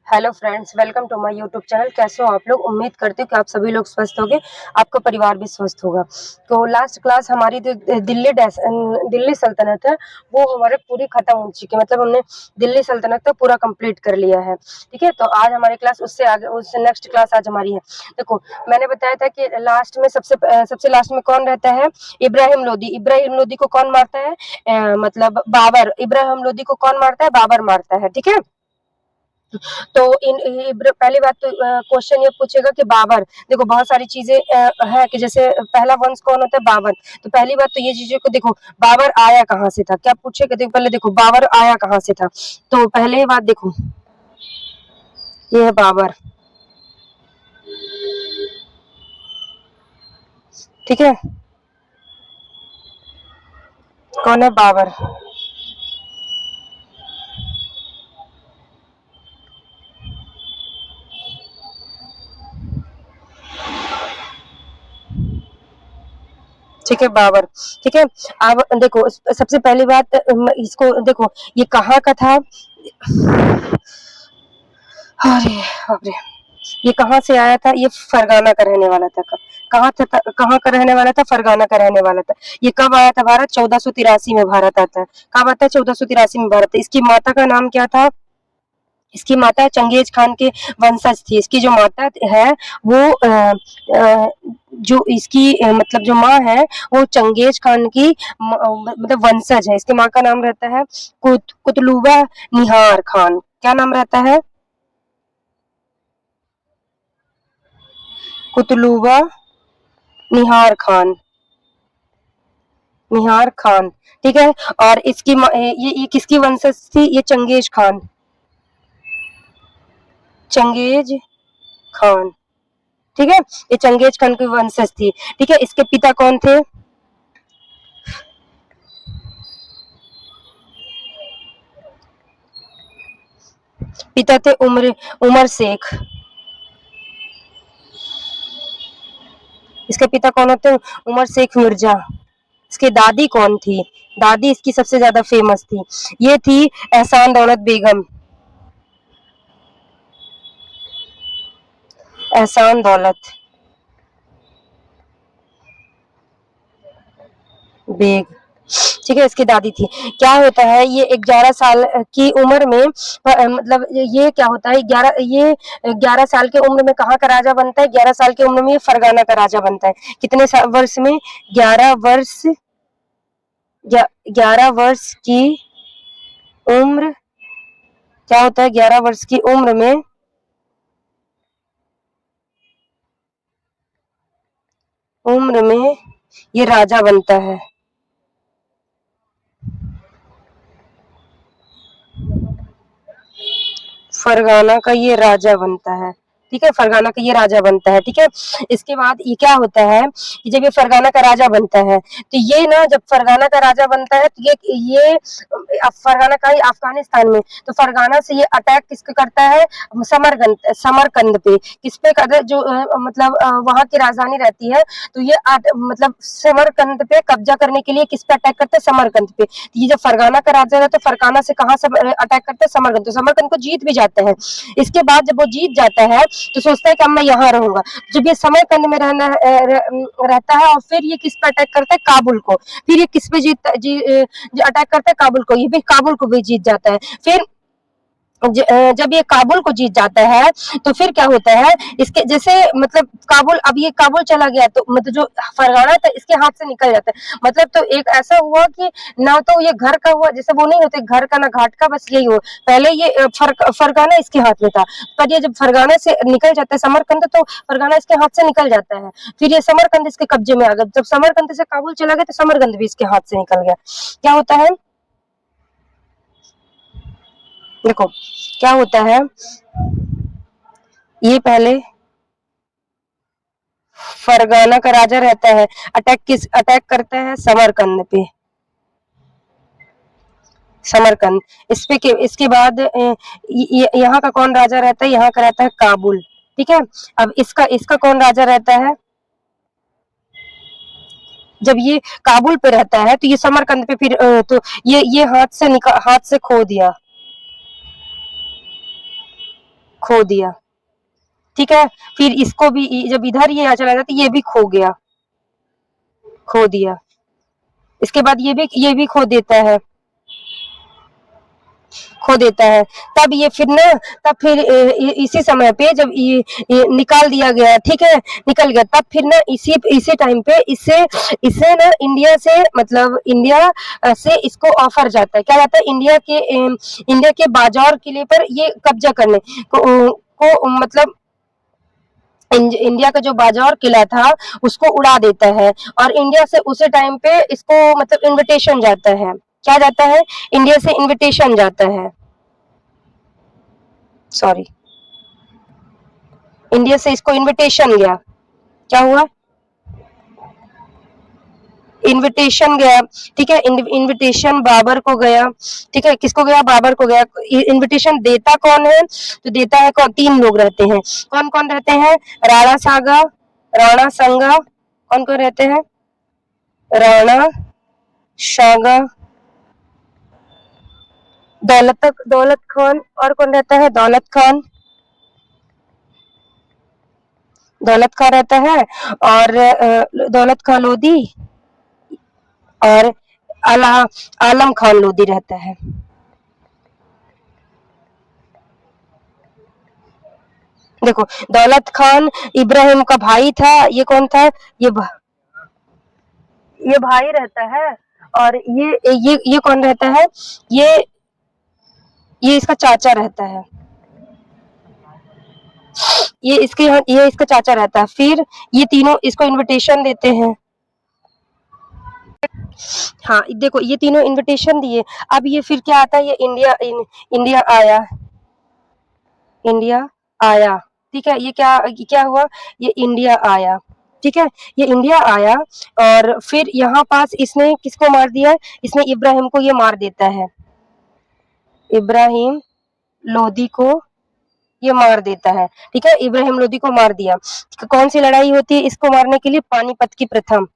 Hello friends, welcome to my YouTube channel. कैसे हो आप लोग? उम्मीद करती हूँ कि आप सभी लोग स्वस्थ होंगे, आपका परिवार भी स्वस्थ होगा। तो लास्ट क्लास हमारी जो दिल्ली सल्तनत है वो हमारे पूरी खत्म हो चुकी है, मतलब हमने दिल्ली सल्तनत को पूरा कंप्लीट कर लिया है। ठीक है, तो आज हमारी क्लास उससे आगे, उससे नेक्स्ट क्लास आज हमारी है। देखो, मैंने बताया था कि लास्ट में सबसे लास्ट में कौन रहता है? इब्राहिम लोदी। इब्राहिम लोदी को कौन मारता है? मतलब बाबर। इब्राहिम लोदी को कौन मारता है? बाबर मारता है। ठीक है, तो पहली बात तो क्वेश्चन ये पूछेगा कि बाबर। देखो, बहुत सारी चीजें है कि जैसे पहला वंश कौन होता है? बाबर। तो पहली बात तो ये चीजों को देखो, बाबर आया कहाँ से था? क्या पूछेगा? देखो, पहले देखो बाबर आया कहाँ से था। तो पहले बात देखो, ये है बाबर। ठीक है, कौन है? बाबर। ठीक है, बाबर। ठीक है, अब देखो सबसे पहली बात, इसको देखो, ये कहाँ का था? अरे बाप रे, ये कहाँ से आया था? ये फरगाना का रहने वाला था। कहाँ का रहने वाला था? फरगाना का रहने वाला था। ये कब आया था भारत? 1483 में भारत आता है। कब आता है? 1483 में भारत। इसकी माता का नाम क्या था? इसकी माता चंगेज खान के वंशज थी। इसकी जो माता है वो जो इसकी मतलब जो माँ है वो चंगेज खान की मतलब वंशज है। इसकी माँ का नाम रहता है कुतलुबा निहार खान। क्या नाम रहता है? कुतलुबा निहार खान। निहार खान। ठीक है, और इसकी ये किसकी वंशज थी? ये चंगेज खान। Genghis Khan. ठीक है, ये चंगेज खान की वंशज थी। ठीक है, इसके पिता कौन थे? पिता थे उमर उमर शेख। इसके पिता कौन होते हैं? उमर शेख मिर्जा। इसकी दादी कौन थी? दादी इसकी सबसे ज्यादा फेमस थी, ये थी एहसान दौलत बेगम। एहसान दौलत बेग। ठीक है, इसकी दादी थी। क्या होता है, ये 11 साल की उम्र में मतलब ये क्या होता है, 11 साल की उम्र में कहाँ का राजा बनता है? 11 साल की उम्र में ये फरगाना का राजा बनता है। कितने वर्ष में? 11 वर्ष। 11 वर्ष की उम्र। क्या होता है? 11 वर्ष की उम्र में ये राजा बनता है। फरगाना का ये राजा बनता है। ठीक है, फरगाना का ये राजा बनता है। ठीक है, इसके बाद ये क्या होता है कि जब ये फरगाना का राजा बनता है तो ये ना, जब फरगाना का राजा बनता है तो ये फरगाना का ही अफगानिस्तान में, तो फरगाना से ये अटैक किसके करता है? समरकंद पे। किस पे कर? जो मतलब वहां की राजधानी रहती है, तो ये मतलब समरकंद पे कब्जा करने के लिए किस पे अटैक करते हैं? समरकंद पे। तो ये जब फरगाना का राजा है तो फरगाना से कहाँ से अटैक करते हैं? समरकंद। तो समरकंद को जीत भी जाते हैं। इसके बाद जब वो जीत जाता है तो सोचता है कि अब मैं यहाँ रहूंगा। जब ये समरकंद में रहता है, और फिर ये किस पे अटैक करता है? काबुल को। फिर ये किस पे अटैक करता है? काबुल को। ये भी काबुल को भी जीत जाता है। फिर जब ये काबुल को जीत जाता है तो फिर क्या होता है, इसके जैसे मतलब काबुल, अब ये काबुल चला गया तो मतलब जो फरगाना था इसके हाथ से निकल जाता है। मतलब तो एक ऐसा हुआ कि ना तो ये घर का हुआ, जैसे वो नहीं होते घर का ना घाट का, बस यही हुआ। पहले ये फरगाना इसके हाथ में था, पर ये जब फरगाना से निकल जाता है समरकंद, तो फरगाना इसके हाथ से निकल जाता है। फिर ये समरकंद इसके कब्जे में आ गया। जब समरकंद से काबुल चला गया तो समरकंद भी इसके हाथ से निकल गया। क्या होता है, देखो क्या होता है, ये पहले फरगाना का राजा रहता है, अटैक करता है समरकंद पे। समरकंद। इसके बाद यहाँ का कौन राजा रहता है? यहाँ का रहता है काबुल। ठीक है, अब इसका इसका कौन राजा रहता है? जब ये काबुल पे रहता है तो ये समरकंद पे फिर तो ये हाथ से खो दिया। खो दिया, ठीक है। फिर इसको भी जब इधर ये चला जाता ये भी खो गया, खो दिया। इसके बाद ये भी खो देता है। तब ये फिर ना तब फिर इसी समय पे जब ये निकाल दिया गया, ठीक है, निकल गया, तब फिर ना इसी इसी टाइम पे इससे इससे ना इंडिया से मतलब इंडिया से इसको ऑफर जाता है, क्या जाता है, इंडिया के बाजार किले पर ये कब्जा करने को मतलब इंडिया का जो बाजार किला था उसको उड़ा देता है, और इंडिया से उसी टाइम पे इसको मतलब इनविटेशन जाता है, क्या जाता है, इंडिया से इनविटेशन जाता है, सॉरी, इंडिया से इसको इनविटेशन गया, क्या हुआ, इनविटेशन गया, ठीक है, इनविटेशन बाबर को गया, ठीक है, किसको गया, बाबर को गया। इनविटेशन देता कौन है, तो देता है कौन, 3 लोग रहते हैं, कौन कौन रहते हैं, राणा सागा, राणा संगा, कौन कौन रहते हैं, राणा सागा, दौलत खान, और कौन रहता है, दौलत खान रहता है, और दौलत खान लोधी, और आलम खान लोधी रहता है। देखो, दौलत खान इब्राहिम का भाई था, ये कौन था, ये ये भाई रहता है, और ये कौन रहता है, ये ये इसका चाचा रहता है, ये इसका चाचा रहता है। फिर ये तीनों इसको इनविटेशन देते हैं, हाँ देखो ये तीनों इनविटेशन दिए। अब ये फिर क्या आता है, ये इंडिया आया, इंडिया आया, ठीक है, ये क्या हुआ, ये इंडिया आया, ठीक है, ये इंडिया आया, और फिर यहाँ पास इसने किसको मार दिया है, इसने इब्राहिम को ये मार देता है, इब्राहिम लोदी को ये मार देता है, ठीक है, इब्राहिम लोदी को मार दिया। कौन सी लड़ाई होती है इसको मारने के लिए, पानीपत की प्रथम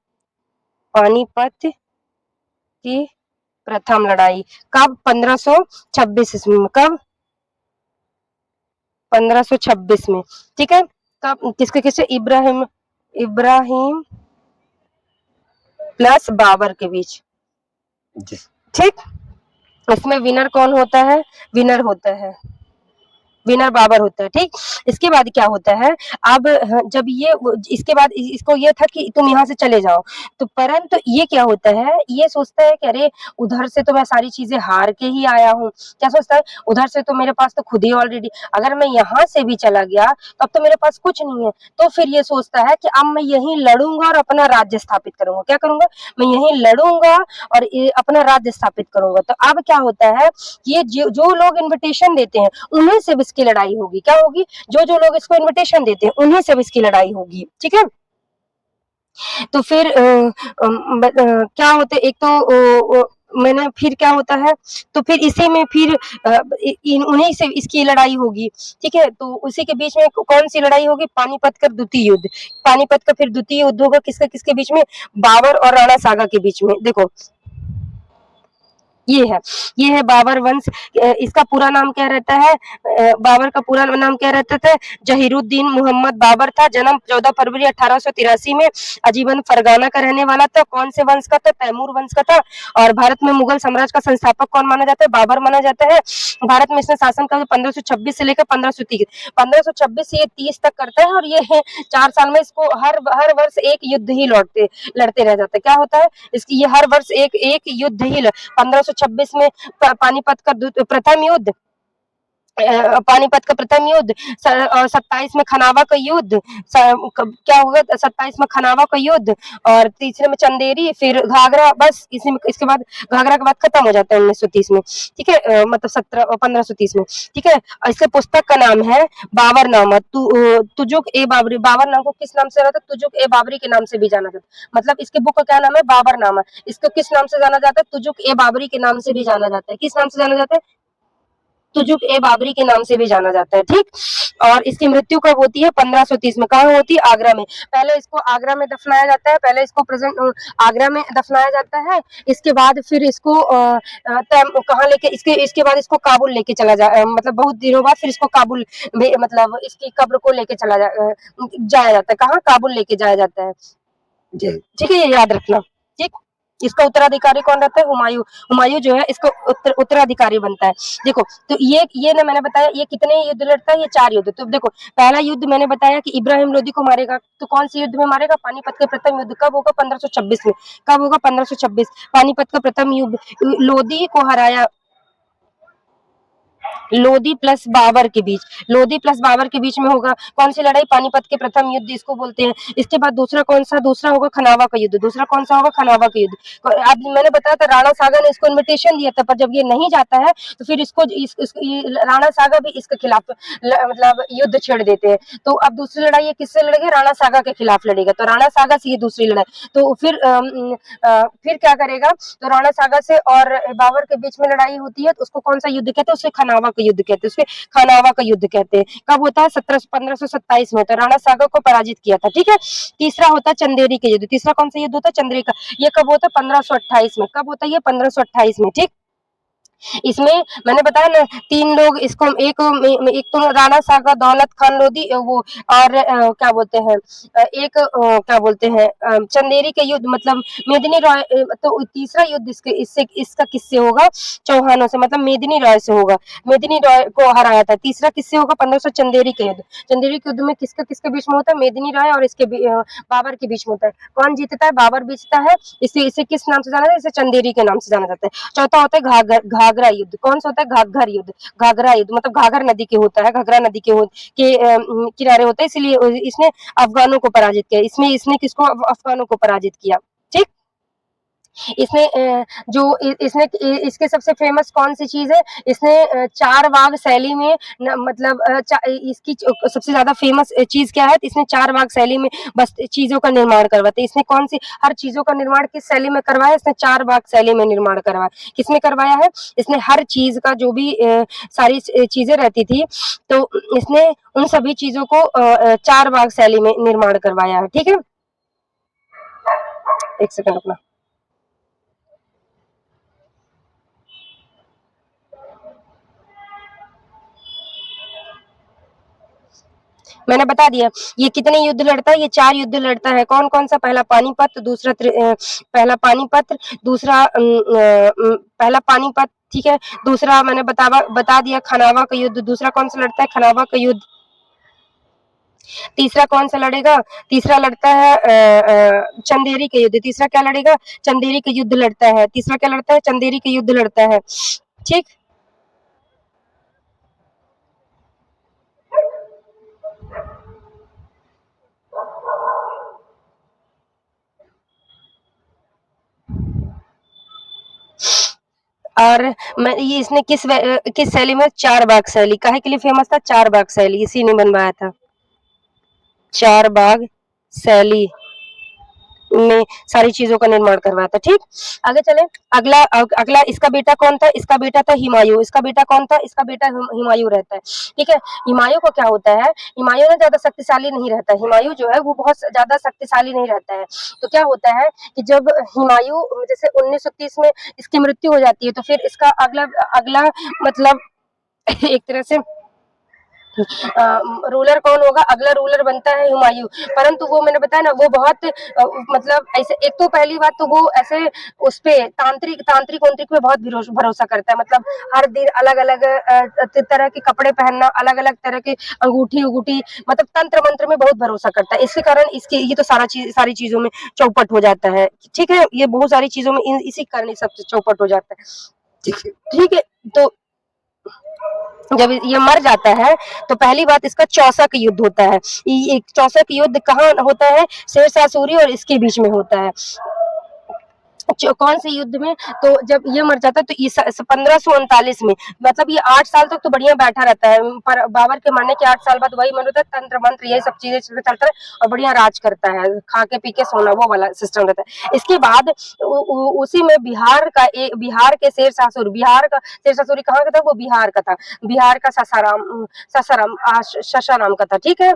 लड़ाई, कब, 1526 ईस्वी में, कब, 1526 में, ठीक है, कब, किसके इब्राहिम प्लस बाबर के बीच, ठीक। इसमें विनर कौन होता है, विनर बाबर होता है, ठीक। इसके बाद क्या होता है, अब जब ये इसके बाद इसको ये था कि तुम यहाँ से चले जाओ, तो परंतु ये क्या होता है, ये सोचता है कि अरे उधर से तो मैं सारी चीजें हार के ही आया हूँ, क्या सोचता है, उधर से तो मेरे पास तो खुद ही ऑलरेडी, अगर मैं यहाँ से भी चला गया तब तो मेरे पास कुछ नहीं है, तो फिर ये सोचता है कि अब मैं यहीं लड़ूंगा और अपना राज्य स्थापित करूंगा, क्या करूंगा, मैं यहीं लड़ूंगा और अपना राज्य स्थापित करूंगा। तो अब क्या होता है, ये जो लोग इन्विटेशन देते हैं उन्हीं से इसकी लड़ाई होगी, क्या होगी, जो लोग इसको इनविटेशन देते हैं उन्हीं से इसकी लड़ाई होगी, ठीक है। तो फिर क्या होता है, एक तो मैंने फिर क्या होता है, तो फिर इसी में फिर उन्हीं से इसकी लड़ाई होगी, ठीक है। तो उसी के बीच में कौन सी लड़ाई होगी, पानीपत का द्वितीय युद्ध, पानीपत का फिर द्वितीय युद्ध होगा किसके बीच में, बाबर और राणा सागा के बीच में। देखो ये है बाबर वंश, इसका पूरा नाम क्या रहता है, बाबर का पूरा नाम क्या रहता था, जहीरुद्दीन मोहम्मद बाबर था, जन्म 14 फरवरी 1883 में, आजीवन फरगाना का रहने वाला था, कौन से वंश का था, तैमूर वंश का था, और भारत में मुगल साम्राज्य का संस्थापक कौन माना जाता है, बाबर माना जाता है। भारत में इसने शासन का 1526 से लेकर 1530 से ये 30 तक करता है, और ये 4 साल में इसको हर वर्ष एक युद्ध ही लड़ते रह जाते, क्या होता है इसकी, ये हर वर्ष एक युद्ध ही 1526 में पानीपत का प्रथम युद्ध, पानीपत का प्रथम युद्ध, 27 में खनावा का युद्ध, क्या होगा 27 में खनावा का युद्ध, और तीसरे में चंदेरी, फिर घाघरा, बस इसके बाद घाघरा के बाद खत्म हो जाता है 1930 में, ठीक है, मतलब 1530 में, ठीक है। इसके पुस्तक का नाम है बाबरनामा, तुजुक ए बाबरी, बाबरनामा को किस नाम से जाना था, तुजुक ए बाबरी के नाम से भी जाना जाता, मतलब इसके बुक का क्या नाम है, बाबरनामा, इसको किस नाम से जाना जाता है, तुजुक ए बाबरी के नाम से भी जाना जाता है, किस नाम से जाना जाता है, तुजुक ए बाबरी के नाम से भी जाना जाता है, ठीक। और इसकी मृत्यु कब होती है? 1530 में। कहाँ होती है? आगरा में। पहले इसको आगरा में दफनाया जाता है, पहले इसको आगरा में दफनाया जाता है। इसके बाद फिर इसको कहाँ लेके इसके बाद इसको काबुल लेके मतलब बहुत दिनों बाद फिर इसको काबुल मतलब इसकी कब्र को लेके जाया जाता है। कहाँ? काबुल लेके जाया जाता है। ठीक है, ये याद रखना, ठीक। इसका उत्तराधिकारी कौन रहता है? हुमायूं। हुमायूं जो है इसका उत्तराधिकारी बनता है। देखो, तो ये ना मैंने बताया ये कितने युद्ध लड़ता है? ये 4 युद्ध। तो देखो, पहला युद्ध मैंने बताया कि इब्राहिम लोदी को मारेगा, तो कौन से युद्ध में मारेगा? पानीपत के प्रथम युद्ध। कब होगा? 1526 में। कब होगा? 1526। पानीपत का प्रथम युद्ध। लोदी को हराया लोदी प्लस बाबर के बीच। लोदी प्लस बाबर के बीच में होगा कौन सी लड़ाई? पानीपत के प्रथम युद्ध इसको बोलते हैं। इसके बाद दूसरा कौन सा? दूसरा होगा खनावा का युद्ध। दूसरा कौन सा होगा? खनावा का युद्ध। अब मैंने बताया था राणा सागर ने इसको इन्विटेशन दिया था, पर जब ये नहीं जाता है तो फिर इसको राणा सागर भी इसके खिलाफ मतलब युद्ध छेड़ देते हैं। तो अब दूसरी लड़ाई ये किससे लड़ेगा? राणा सागर के खिलाफ लड़ेगा। तो राणा सागर से ये दूसरी लड़ाई। तो फिर क्या करेगा? तो राणा सागर से और बाबर के बीच में लड़ाई होती है, तो उसको कौन सा युद्ध कहते हैं? उसे खनावा का युद्ध कहते हैं। उसके खनावा का युद्ध कहते हैं। कब होता है? 1527 में होता है। राणा सागर को पराजित किया था, ठीक है। तीसरा होता है चंदेरी का युद्ध। तीसरा कौन सा युद्ध होता है? चंदेरी का। ये कब होता है? 1528 में। कब होता है? ये 1528 में, ठीक। इसमें मैंने बताया ना 3 लोग इसको एक तो राणा सागर, दौलत खान लोधी वो और क्या बोलते हैं क्या बोलते हैं चंदेरी के युद्ध मतलब मेदिनी रॉय तो तीसरा युद्ध इसका किससे होगा? चौहानों से मतलब मेदिनी रॉय से होगा। मेदिनी रॉय को हराया था। तीसरा किससे होगा? 1500 चंदेरी के युद्ध। चंदेरी के युद्ध में किसके बीच में होता है? मेदिनी रॉय और बाबर के बीच में होता है। कौन जीतता है? बाबर जीतता है। इसे किस नाम से जाना जाता है? इसे चंदेरी के नाम से जाना जाता है। चौथा होता है घाघरा युद्ध। कौन सा होता है? घाघर युद्ध। घाघरा युद्ध मतलब घाघर नदी के होता है। घाघरा नदी के किनारे होता है, इसलिए इसने अफगानों को पराजित किया। इसने किसको? अफगानों को पराजित किया, ठीक। इसने इसके सबसे फेमस कौन सी चीज है? इसने 4 बाग शैली में मतलब इसकी सबसे ज्यादा फेमस चीज क्या है? इसने 4 बाग शैली में बस चीजों का निर्माण करवाते। इसने कौन सी हर चीजों का निर्माण किस शैली में करवाया? इसने 4 बाग शैली में निर्माण करवाया। किसमें करवाया है? इसने हर चीज का जो भी सारी चीजें रहती थी, तो इसने उन सभी चीजों को 4 बाग शैली में निर्माण करवाया है, ठीक है। एक सेकंड रुकना। मैंने बता दिया ये कितने युद्ध लड़ता है? ये 4 युद्ध लड़ता है। कौन कौन सा? पहला पानीपत, पहला पानीपत, दूसरा पहला पानीपत, ठीक है। दूसरा मैंने बता दिया खनावा का युद्ध। दूसरा कौन सा लड़ता है? खनावा का युद्ध। तीसरा कौन सा लड़ेगा? तीसरा लड़ता है चंदेरी का युद्ध। तीसरा क्या लड़ेगा? चंदेरी का युद्ध लड़ता है। तीसरा क्या लड़ता है? चंदेरी का युद्ध लड़ता है, ठीक। और ये इसने किस शैली में? 4 बाग शैली। काहे के लिए फेमस था? 4 बाग शैली इसी ने बनवाया था। 4 बाग शैली में सारी चीजों का निर्माण करवाया था, ठीक। आगे चले। अगला इसका बेटा कौन था? इसका बेटा था हुमायूं। इसका बेटा कौन था? इसका बेटा हुमायूं रहता है, ठीक है। हुमायूं को क्या होता है? हुमायूं ना ज्यादा शक्तिशाली नहीं रहता है। हुमायूं जो है वो बहुत ज्यादा शक्तिशाली नहीं रहता है। तो क्या होता है कि जब हुमायूं जैसे 1930 में इसकी मृत्यु हो जाती है, तो फिर इसका अगला अगला मतलब एक तरह से रूलर कौन होगा? अगला रूलर बनता है हुमायूं। परंतु वो मैंने बताया ना वो बहुत मतलब ऐसे एक तो पहली बात तो वो ऐसे उस पे तांत्रिक वांत्रिक पे बहुत भरोसा करता है। मतलब हर दिन अलग-अलग तरह के कपड़े पहनना, अलग-अलग तरह के अंगूठी मतलब तंत्र मंत्र में बहुत भरोसा करता है। इसके कारण इसकी ये तो सारी चीजों में चौपट हो जाता है, ठीक है। ये बहुत सारी चीजों में इसी कारण सब चौपट हो जाता है, ठीक है। तो जब ये मर जाता है तो पहली बात इसका चौसा का युद्ध होता है। ये चौसा का युद्ध कहाँ होता है? शेरशाह सूरी और इसके बीच में होता है। कौन से युद्ध में, तो जब ये मर जाता है तो 1539 में, मतलब ये 8 साल तक तो बढ़िया बैठा रहता है, पर बाबर के मरने के 8 साल बाद वही मन होता है, तंत्र मंत्र यही सब चीजें चलता है और बढ़िया राज करता है, खा के पी के सोना, वो वाला सिस्टम रहता है। इसके बाद उसी में बिहार के शेर शाह, बिहार का शेर शाह कहाँ का था, वो बिहार का था, बिहार का सासाराम का था, ठीक है।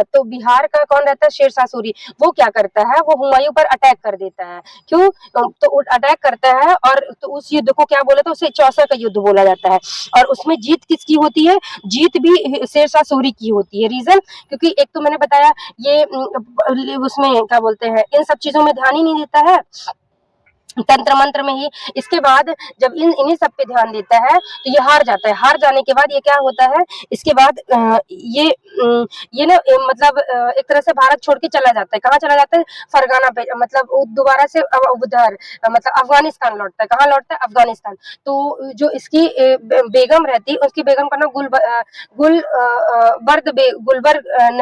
तो बिहार का कौन रहता है, शेर शाह सूरी, वो क्या करता है, वो हुमायूं पर अटैक कर देता है। क्यों, तो अटैक करता है, और तो उस युद्ध को क्या बोला था, उसे चौसा का युद्ध बोला जाता है। और उसमें जीत किसकी होती है, जीत भी शेर शाह सूरी की होती है। रीजन, क्योंकि एक तो मैंने बताया ये उसमें क्या बोलते हैं, इन सब चीजों में ध्यान ही नहीं देता है, तंत्र मंत्र में ही। इसके बाद जब इन्हीं सब पे ध्यान देता है तो ये हार जाता है। हार जाने के बाद ये क्या होता है, इसके बाद ये ना मतलब एक तरह से भारत छोड़ के चला जाता है। कहाँ चला जाता है, फरगाना पे, मतलब दोबारा से उधर मतलब अफगानिस्तान लौटता है। कहाँ लौटता है, अफगानिस्तान। तो जो इसकी बेगम रहती है, उसकी बेगम का नाम गुलबर्ग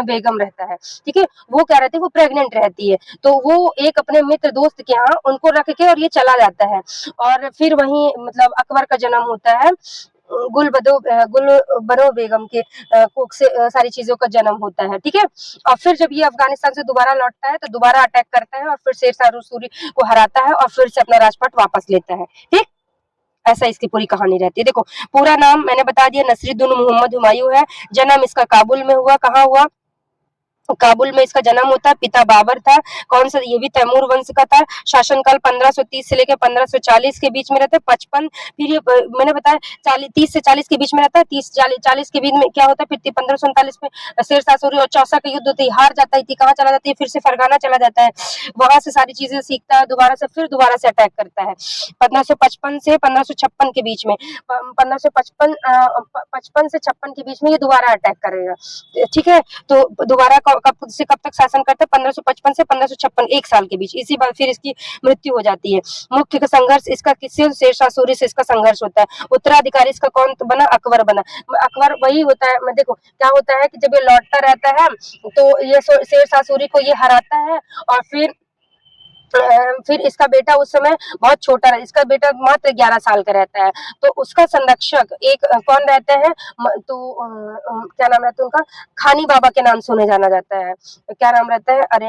बेगम रहता है, ठीक है। वो क्या रहती है, वो प्रेग्नेंट रहती है, तो वो एक अपने मित्र दोस्त के यहाँ उनको रख के और ये चला जाता है। और फिर वहीं मतलब अकबर का जन्म होता है, गुलबनो बेगम के कोख से सारी चीजों का जन्म होता है, ठीक है। और फिर जब ये अफगानिस्तान से दोबारा लौटता है तो दोबारा अटैक करता है और फिर शेर शाह सूरी को हराता है और फिर से अपना राजपाट वापस लेता है, ठीक। ऐसा इसकी पूरी कहानी रहती है। देखो, पूरा नाम मैंने बता दिया, नसीरुद्दीन मोहम्मद हुमायूं है। जन्म इसका काबुल में हुआ। कहाँ हुआ, काबुल में इसका जन्म होता है। पिता बाबर था। कौन सा, ये भी तैमूर वंश का था। शासनकाल 1530 से लेकर 1540 के बीच में रहता है। 55, फिर ये मैंने बताया 30 से 40 के बीच में रहता है। 30 40 के बीच में क्या होता है, फिर 1539 में शेर शाह सूरी और चौसा का युद्ध होता है, हार जाता है। कहाँ चला जाता है, फिर से फरगाना चला जाता है, वहां से सारी चीजें सीखता है, दोबारा से फिर दोबारा से अटैक करता है। 1555 से 1556 के बीच में, 1555 55 से 56 के बीच में ये दोबारा अटैक करेगा, ठीक है। तो दोबारा कब से कब तक शासन करते हैं, 1555 से 1556, 1 साल के बीच। इसी बार फिर इसकी मृत्यु हो जाती है। मुख्य संघर्ष इसका किससे, शेर शाह सूरी से इसका संघर्ष होता है। उत्तराधिकारी इसका कौन बना, अकबर बना। अकबर वही होता है, मैं देखो क्या होता है कि जब ये लौटता रहता है तो ये शेर शाह सूरी को ये हराता है, और फिर इसका बेटा उस समय बहुत छोटा है, इसका बेटा मात्र 11 साल का रहता है। तो उसका संरक्षक एक कौन रहते हैं, तो क्या नाम रहता है उनका, खानी बाबा के नाम से उन्हें जाना जाता है। क्या नाम रहता है, अरे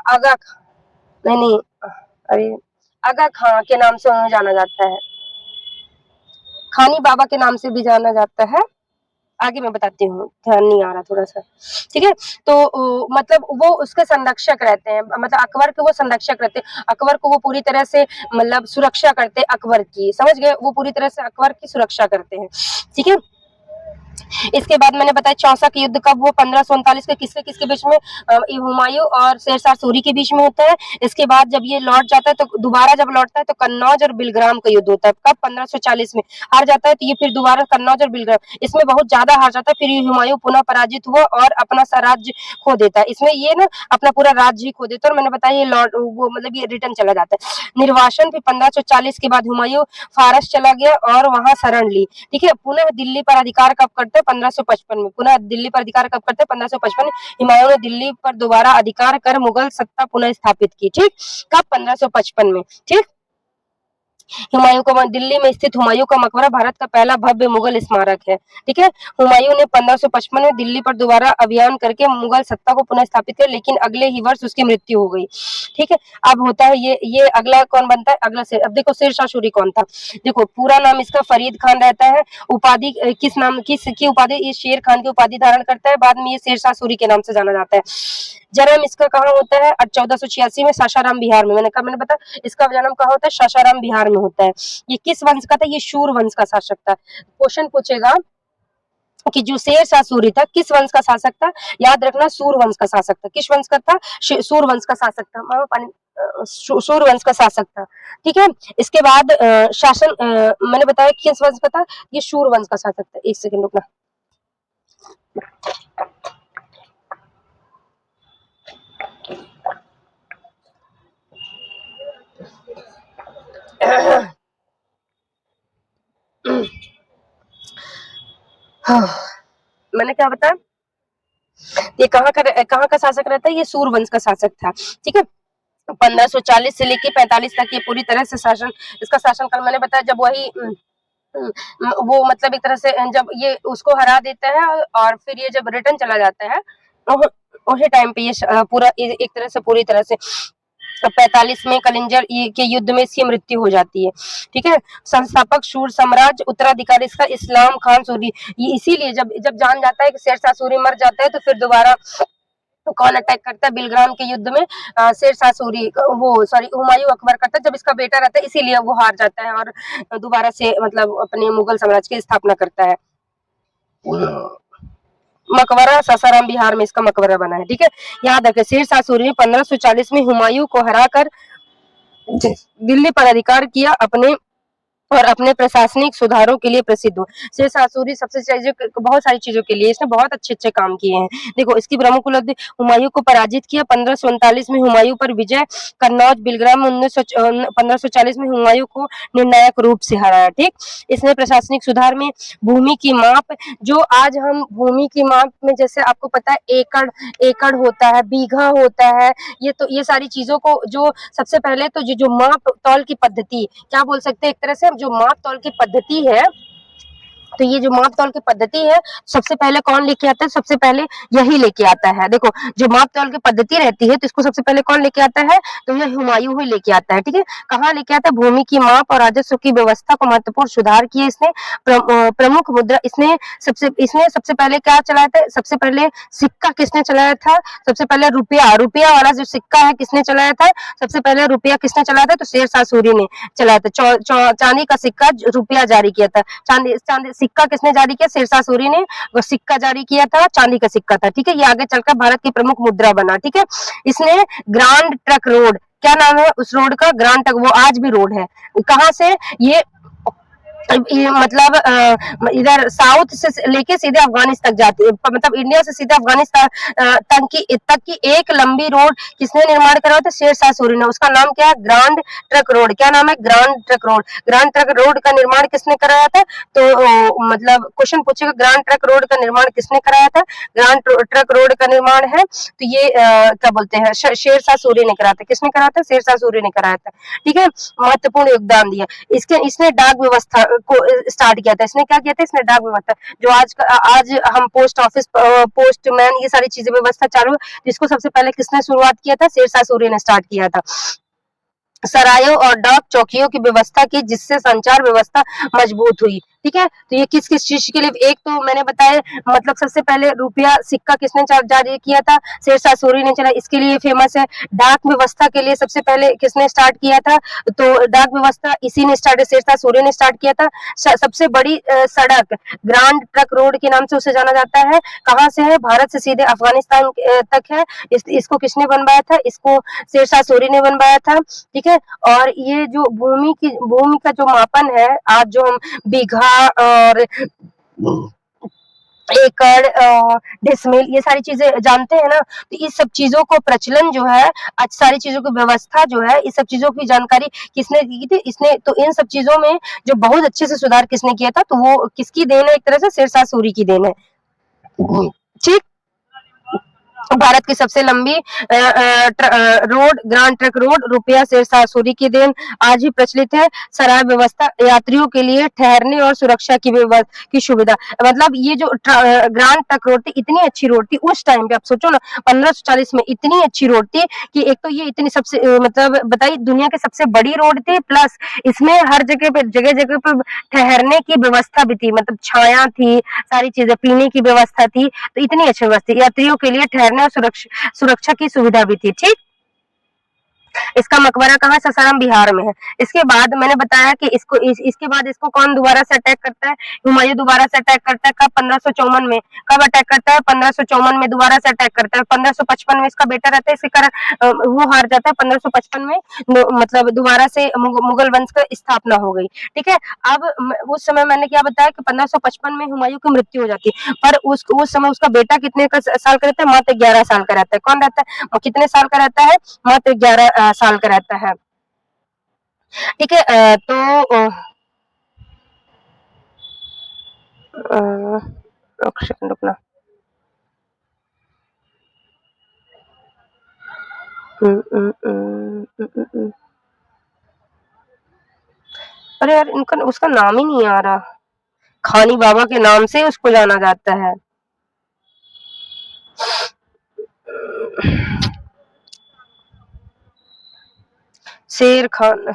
आगा, नहीं नहीं, अरे आगा खां के नाम से उन्हें जाना जाता है। खानी बाबा के नाम से भी जाना जाता है। आगे मैं बताती हूँ, ध्यान नहीं आ रहा थोड़ा सा, ठीक है। तो मतलब वो उसके संरक्षक रहते हैं, मतलब अकबर के वो संरक्षक रहते हैं। अकबर को वो पूरी तरह से मतलब सुरक्षा करते हैं अकबर की, समझ गए, वो पूरी तरह से अकबर की सुरक्षा करते हैं, ठीक है। इसके बाद मैंने बताया चौसा का युद्ध कब हुआ, 1539 के किसके किसके बीच में, हुमायूं और शेर शाह सूरी के बीच में होता है। इसके बाद जब ये लौट जाता है तो दोबारा जब लौटता है तो कन्नौज और बिलग्राम का युद्ध होता है। कब, 1540 में। हार जाता है तो ये फिर दोबारा कन्नौज और बिलग्राम, इसमें बहुत ज्यादा हार जाता है। फिर ये हुमायूं पुनः पराजित हुआ और अपना स्वराज्य खो देता है। इसमें ये ना अपना पूरा राज्य ही खो देता है, और मैंने बताया ये लौट वो मतलब ये रिटर्न चला जाता है। निर्वासन, फिर 1540 के बाद हुमायूं फारस चला गया और वहां शरण ली, ठीक है। पुनः दिल्ली पर अधिकार कब करते हैं, 1555 में। पुनः दिल्ली पर अधिकार कब करते हैं, 1555। हुमायूं ने दिल्ली पर दोबारा अधिकार कर मुगल सत्ता पुनः स्थापित की, ठीक। कब, 1555 में, ठीक। हुमायूं का दिल्ली में स्थित हुमायूं का मकबरा भारत का पहला भव्य मुगल स्मारक है, ठीक है। हुमायूं ने 1555 में दिल्ली पर दोबारा अभियान करके मुगल सत्ता को पुनः स्थापित किया, लेकिन अगले ही वर्ष उसकी मृत्यु हो गई, ठीक है। अब होता है ये अगला कौन बनता है, अगला शेर। अब देखो शेर शाह सूरी कौन था, देखो पूरा नाम इसका फरीद खान रहता है। उपाधि किस नाम की उपाधि, ये शेर खान की उपाधि धारण करता है, बाद में ये शेर शाह सूरी के नाम से जाना जाता है। जन्म इसका कहाँ होता है, 1486 में सासाराम बिहार में। मैंने बताया इसका जन्म कहाँ होता है, सासाराम बिहार में होता है। ये किस वंश का था, ये शूर वंश का शासक था। क्वेश्चन पूछेगा कि जो शेर शाह सूरी था किस वंश का शासक था, याद रखना सूर वंश का शासक था। किस वंश का था, सूर वंश का शासक था। मामा पानी, सूर वंश का शासक था, ठीक है। इसके बाद शासन मैंने बताया किस वंश का था, ये शूर वंश का शासक था। एक सेकंड रुकना। मैंने क्या बताया, ये कहाँ का शासक रहता है, ये सूर वंश का शासक था, ठीक है। 1540 से लेके 45 तक ये पूरी तरह से शासन, इसका शासनकाल मैंने बताया। जब वही वो मतलब एक तरह से जब ये उसको हरा देता है और फिर ये जब रिटर्न चला जाता है, उसी टाइम पे ये पूरा एक तरह से पूरी तरह से 45 में कलिंजर के युद्ध में इसकी मृत्यु हो जाती है। ठीक है, संस्थापक शूर सम्राट उत्तराधिकारी इसका इस्लाम खान सूरी। ये इसीलिए जब जब जान जाता है कि शेरशाह सूरी मर जाता है, तो फिर दोबारा तो कौन अटैक करता है बिलग्राम के युद्ध में, शेरशाह सूरी वो सॉरी हुमायूं अकबर करता है, जब इसका बेटा रहता है, इसीलिए वो हार जाता है और दोबारा से मतलब अपने मुगल साम्राज्य की स्थापना करता है। मकबरा सासाराम बिहार में इसका मकबरा बना है। ठीक है, याद रखें शेरशाह सूरी ने 1540 में हुमायूं को हराकर दिल्ली पर अधिकार किया अपने और अपने प्रशासनिक सुधारों के लिए प्रसिद्ध हो। शेरशाह सूरी सबसे चीज़ों बहुत सारी चीज़ों के लिए इसने बहुत अच्छे-अच्छे काम किए हैं। देखो इसकी प्रमुख उपलब्धि, हुमायूं को पराजित किया, 1539 में हुमायूं पर विजय, कन्नौज, बिलग्राम, 1540 में हुमायूं को निर्णायक रूप से हराया। ठीक, इसने प्रशासनिक सुधार में भूमि की माप, जो आज हम भूमि की माप में जैसे आपको पता है एकड़ एकड़ होता है, बीघा होता है, ये सारी चीज़ों को जो सबसे पहले तो जो माप तौल की पद्धति क्या बोल सकते हैं, एक तरह से जो माप तौल की पद्धति है, तो ये जो माप तौल की पद्धति है, सबसे पहले कौन लेके आता है? सबसे पहले यही लेके आता है। देखो जो माप तौल की पद्धति रहती है, तो इसको सबसे पहले कौन लेके आता है? तो ये हुमायूं ही लेके आता है। ठीक है, कहाँ लेके आता है? भूमि की माप और राजस्व की व्यवस्था को महत्वपूर्ण सुधार किए इसने। प्रमुख मुद्रा इसने सबसे पहले क्या चलाया था? सबसे पहले सिक्का किसने चलाया था? सबसे पहले रुपया रुपया वाला जो सिक्का है किसने चलाया था? सबसे पहले रुपया किसने चलाया था? तो शेरशाह सूरी ने चलाया था। चांदी का सिक्का रुपया जारी किया था। चांदी चांदी सिक्का किसने जारी किया? शेरशाह सूरी ने वो सिक्का जारी किया था, चांदी का सिक्का था। ठीक है, ये आगे चलकर भारत की प्रमुख मुद्रा बना। ठीक है, इसने ग्रांड ट्रक रोड, क्या नाम है उस रोड का? ग्रांड ट्रक, वो आज भी रोड है। कहाँ से ये मतलब इधर साउथ से लेके सीधे अफगानिस्तान तक जाती है, मतलब इंडिया से सीधे अफगानिस्तान तक की एक लंबी रोड किसने निर्माण करा था? शेरशाह सूरी ने। उसका नाम क्या है? Grand truck road. क्या नाम है? Grand truck road. Grand truck road का निर्माण किसने कराया था? तो मतलब क्वेश्चन पूछेगा ग्रांड ट्रक रोड का निर्माण किसने कराया था? ग्रांड ट्रक रोड का निर्माण है तो ये क्या बोलते हैं, शेरशाह सूरी ने कराया था। किसने कराया था? शेरशाह सूरी ने कराया था। ठीक है, महत्वपूर्ण योगदान दिया। इसने डाक व्यवस्था को स्टार्ट किया था। इसने क्या किया था? इसने डाक व्यवस्था, जो आज हम पोस्ट ऑफिस, पोस्टमैन, ये सारी चीजें व्यवस्था चालू है, जिसको सबसे पहले किसने शुरुआत किया था? शेरशाह सूरी ने स्टार्ट किया था। सरायों और डाक चौकियों की व्यवस्था की, जिससे संचार व्यवस्था मजबूत हुई। ठीक है, तो ये किस किस चीज के लिए? एक तो मैंने बताया, मतलब सबसे पहले रुपया सिक्का किसने जारी किया था? शेरशाह सूरी ने चला, इसके लिए फेमस है। डाक व्यवस्था के लिए सबसे पहले किसने स्टार्ट किया था? तो डाक व्यवस्था इसी ने स्टार्ट, शेरशाह सूरी ने स्टार्ट किया था। सबसे बड़ी सड़क ग्रांड ट्रक रोड के नाम से उसे जाना जाता है। कहाँ से है? भारत से सीधे अफगानिस्तान तक है। इसको किसने बनवाया था? इसको शेरशाह सूरी ने बनवाया था। ठीक है, और ये जो भूमि का जो मापन है, आज जो हम बीघा और एकड़, डिसमिल, ये सारी चीजें जानते हैं ना, तो इस सब चीजों को प्रचलन जो है, आज सारी चीजों की व्यवस्था जो है, इस सब चीजों की जानकारी किसने दी थी? इसने। तो इन सब चीजों में जो बहुत अच्छे से सुधार किसने किया था? तो वो किसकी देन है? एक तरह से शेरशाह सूरी की देन है। ठीक, भारत की सबसे लंबी रोड ग्रांड ट्रक रोड रुपया शेरशाह सूरी की देन आज भी प्रचलित है। सराय व्यवस्था, यात्रियों के लिए ठहरने और सुरक्षा की सुविधा, मतलब ये जो ग्रांड ट्रक रोड थी, इतनी अच्छी रोड थी उस टाइम पे। आप सोचो ना, 1540 में इतनी अच्छी रोड थी कि एक तो ये इतनी सबसे मतलब बताइए दुनिया की सबसे बड़ी रोड थी, प्लस इसमें हर जगह जगह पे ठहरने की व्यवस्था भी थी, मतलब छाया थी, सारी चीजें, पीने की व्यवस्था थी, तो इतनी अच्छी व्यवस्था, यात्रियों के लिए ठहरने और सुरक्षा की सुविधा भी थी। ठीक, इसका मकबरा कहाँ? सासाराम बिहार में है। इसके बाद मैंने बताया कि इसके बाद इसको कौन दोबारा से अटैक करता है? हुमायूं दोबारा से अटैक करता है। कब? 1554 में। कब अटैक करता है? 1554 में दोबारा से अटैक करता है। 1555 में इसका बेटा रहता है, इसके कारण वो हार जाता है। 1555 में मतलब दोबारा से मुगल वंश का स्थापना हो गई। ठीक है, अब उस समय मैंने क्या बताया कि 1555 में हुमायूं की मृत्यु हो जाती है, पर उस समय उसका बेटा कितने साल का रहता है? मात्र 11 साल का रहता है। कौन रहता है? कितने साल का रहता है? मात्र 11 साल का रहता है। ठीक है, तो एक सेकंड रुकना। अरे यार इनका उसका नाम ही नहीं आ रहा। खानी बाबा के नाम से उसको जाना जाता है। शेर खान,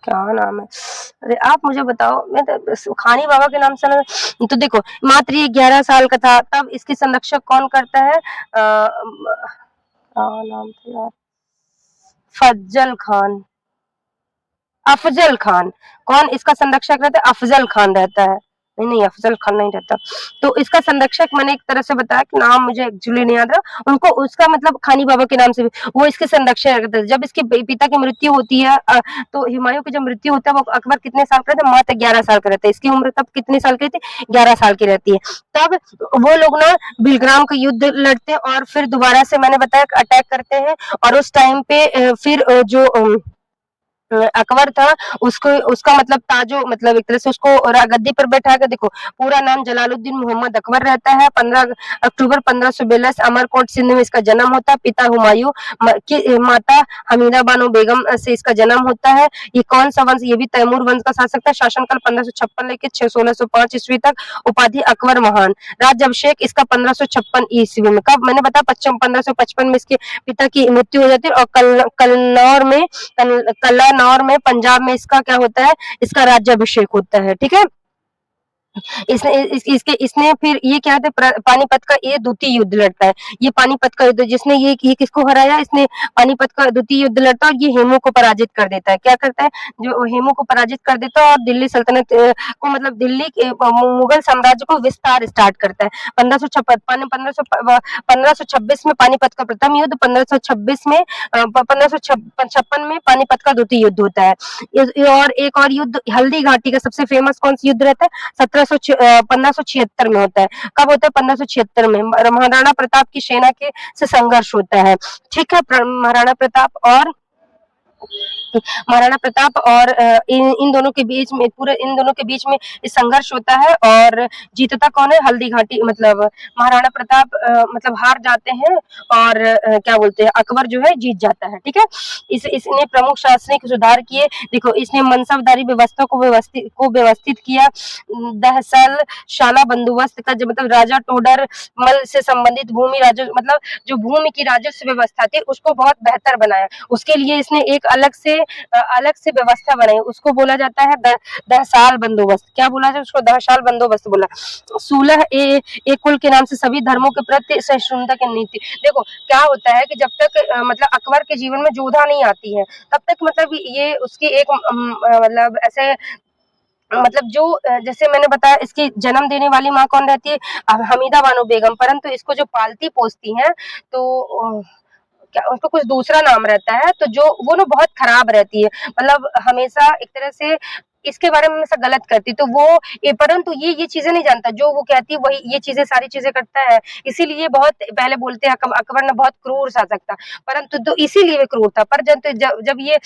क्या नाम है? अरे आप मुझे बताओ, मैं तो खानी बाबा के नाम से ना, तो देखो मात्र ये 11 साल का था तब इसकी संरक्षक कौन करता है? क्या नाम था यार? फज्जल खान, अफ़ज़ल खान। कौन इसका संरक्षक रहता है? अफ़ज़ल खान रहता है। नहीं, नहीं अफ़ज़ल खान नहीं रहता। तो इसका संरक्षक मैंने एक तरह से बताया कि नाम मुझे एक्चुअली नहीं याद रहा। उनको उसका मतलब खानी बाबा के नाम से भी वो इसके संरक्षक रहते थे। जब इसके पिता की मृत्यु होती है तो हुमायूँ की जब मृत्यु होता है वो अकबर कितने साल का रहता है? मात्र 11 साल का रहता है। इसकी उम्र तब कितने साल की थी? 11 साल की रहती है। तब वो लोग ना बिलग्राम का युद्ध लड़ते हैं और फिर दोबारा से मैंने बताया अटैक करते हैं और उस टाइम पे फिर जो अकबर था उसको उसका मतलब ताजो मतलब एक तरह से उसको गद्दी पर बैठा के देखो पूरा नाम जलालुद्दीन मोहम्मद अकबर रहता है। 15 अक्टूबर 1542 अमरकोट सिंध में इसका जन्म होता है। पिता हुमायूं की माता हमीदा बानो बेगम से इसका जन्म होता है। ये कौन सा वंश? ये भी तैमूर वंश का शासक था। शासनकाल 1556 लेके 1605 ईस्वी तक। उपाधि अकबर महान। राज्याभिषेक इसका 1556 ईस्वी में। कब? मैंने बताया 1555 में इसके पिता की मृत्यु हो जाती है और कन्नौर में कल्लानौर में पंजाब में इसका क्या होता है? इसका राज्याभिषेक होता है। ठीक है। इसने फिर ये क्या था पानीपत का ये द्वितीय युद्ध लड़ता है। ये पानीपत का युद्ध जिसने ये किसको हराया? इसने पानीपत का द्वितीय युद्ध लड़ता है और ये हेमू को पराजित कर देता है। क्या करता है? जो हेमू को पराजित कर देता है और दिल्ली सल्तनत को मतलब दिल्ली के मुगल साम्राज्य को विस्तार स्टार्ट करता है। 1526 में पानीपत का प्रथम युद्ध, 1526 में 1556 में पानीपत का द्वितीय युद्ध होता है। और एक और युद्ध हल्दी घाटी का सबसे फेमस कौन सा युद्ध रहता है? 1576 में होता है। कब होता है? 1576 में महाराणा प्रताप की सेना के से संघर्ष होता है। ठीक है। महाराणा प्रताप और इन दोनों के बीच में इन दोनों के बीच में संघर्ष होता है और जीतता कौन है? हल्दी घाटी मतलब महाराणा प्रताप मतलब हार जाते हैं और क्या बोलते हैं अकबर जो है जीत जाता है। ठीक है। इसने प्रमुख शासनिक सुधार किए। देखो इसने मनसबदारी व्यवस्था को व्यवस्थित किया। दहसल शाला बंदोबस्त का जो मतलब राजा टोडर मल से संबंधित भूमि राजस्व मतलब जो भूमि की राजस्व व्यवस्था थी उसको बहुत बेहतर बनाया। उसके लिए इसने एक अलग से व्यवस्था बनाई। उसको बोला जाता है दहसाल बंदोबस्त। क्या बोला जाए उसको? दहसाल बंदोबस्त बोला। सूलह एक कुल के नाम से सभी धर्मों के प्रति सहिष्णुता की नीति। देखो क्या होता है कि जब तक मतलब अकबर के जीवन में जोधा नहीं आती है तब तक मतलब ये उसकी एक मतलब ऐसे मतलब जो जैसे मैंने बताया इसकी जन्म देने वाली माँ कौन रहती है? हमीदा बानो बेगम। परंतु इसको जो पालती पोसती हैं तो क्या उसको कुछ दूसरा नाम रहता है तो जो वो ना बहुत खराब रहती है। मतलब हमेशा एक तरह से इसके बारे में हमेशा गलत करती तो वो परंतु ये चीजें नहीं जानता जो वो कहती है वही ये चीजें सारी चीजें करता है। इसीलिए बहुत पहले बोलते हैं अकबर ने बहुत क्रूर शासक था। परंतु तो इसीलिए वो क्रूर था। पर जब ये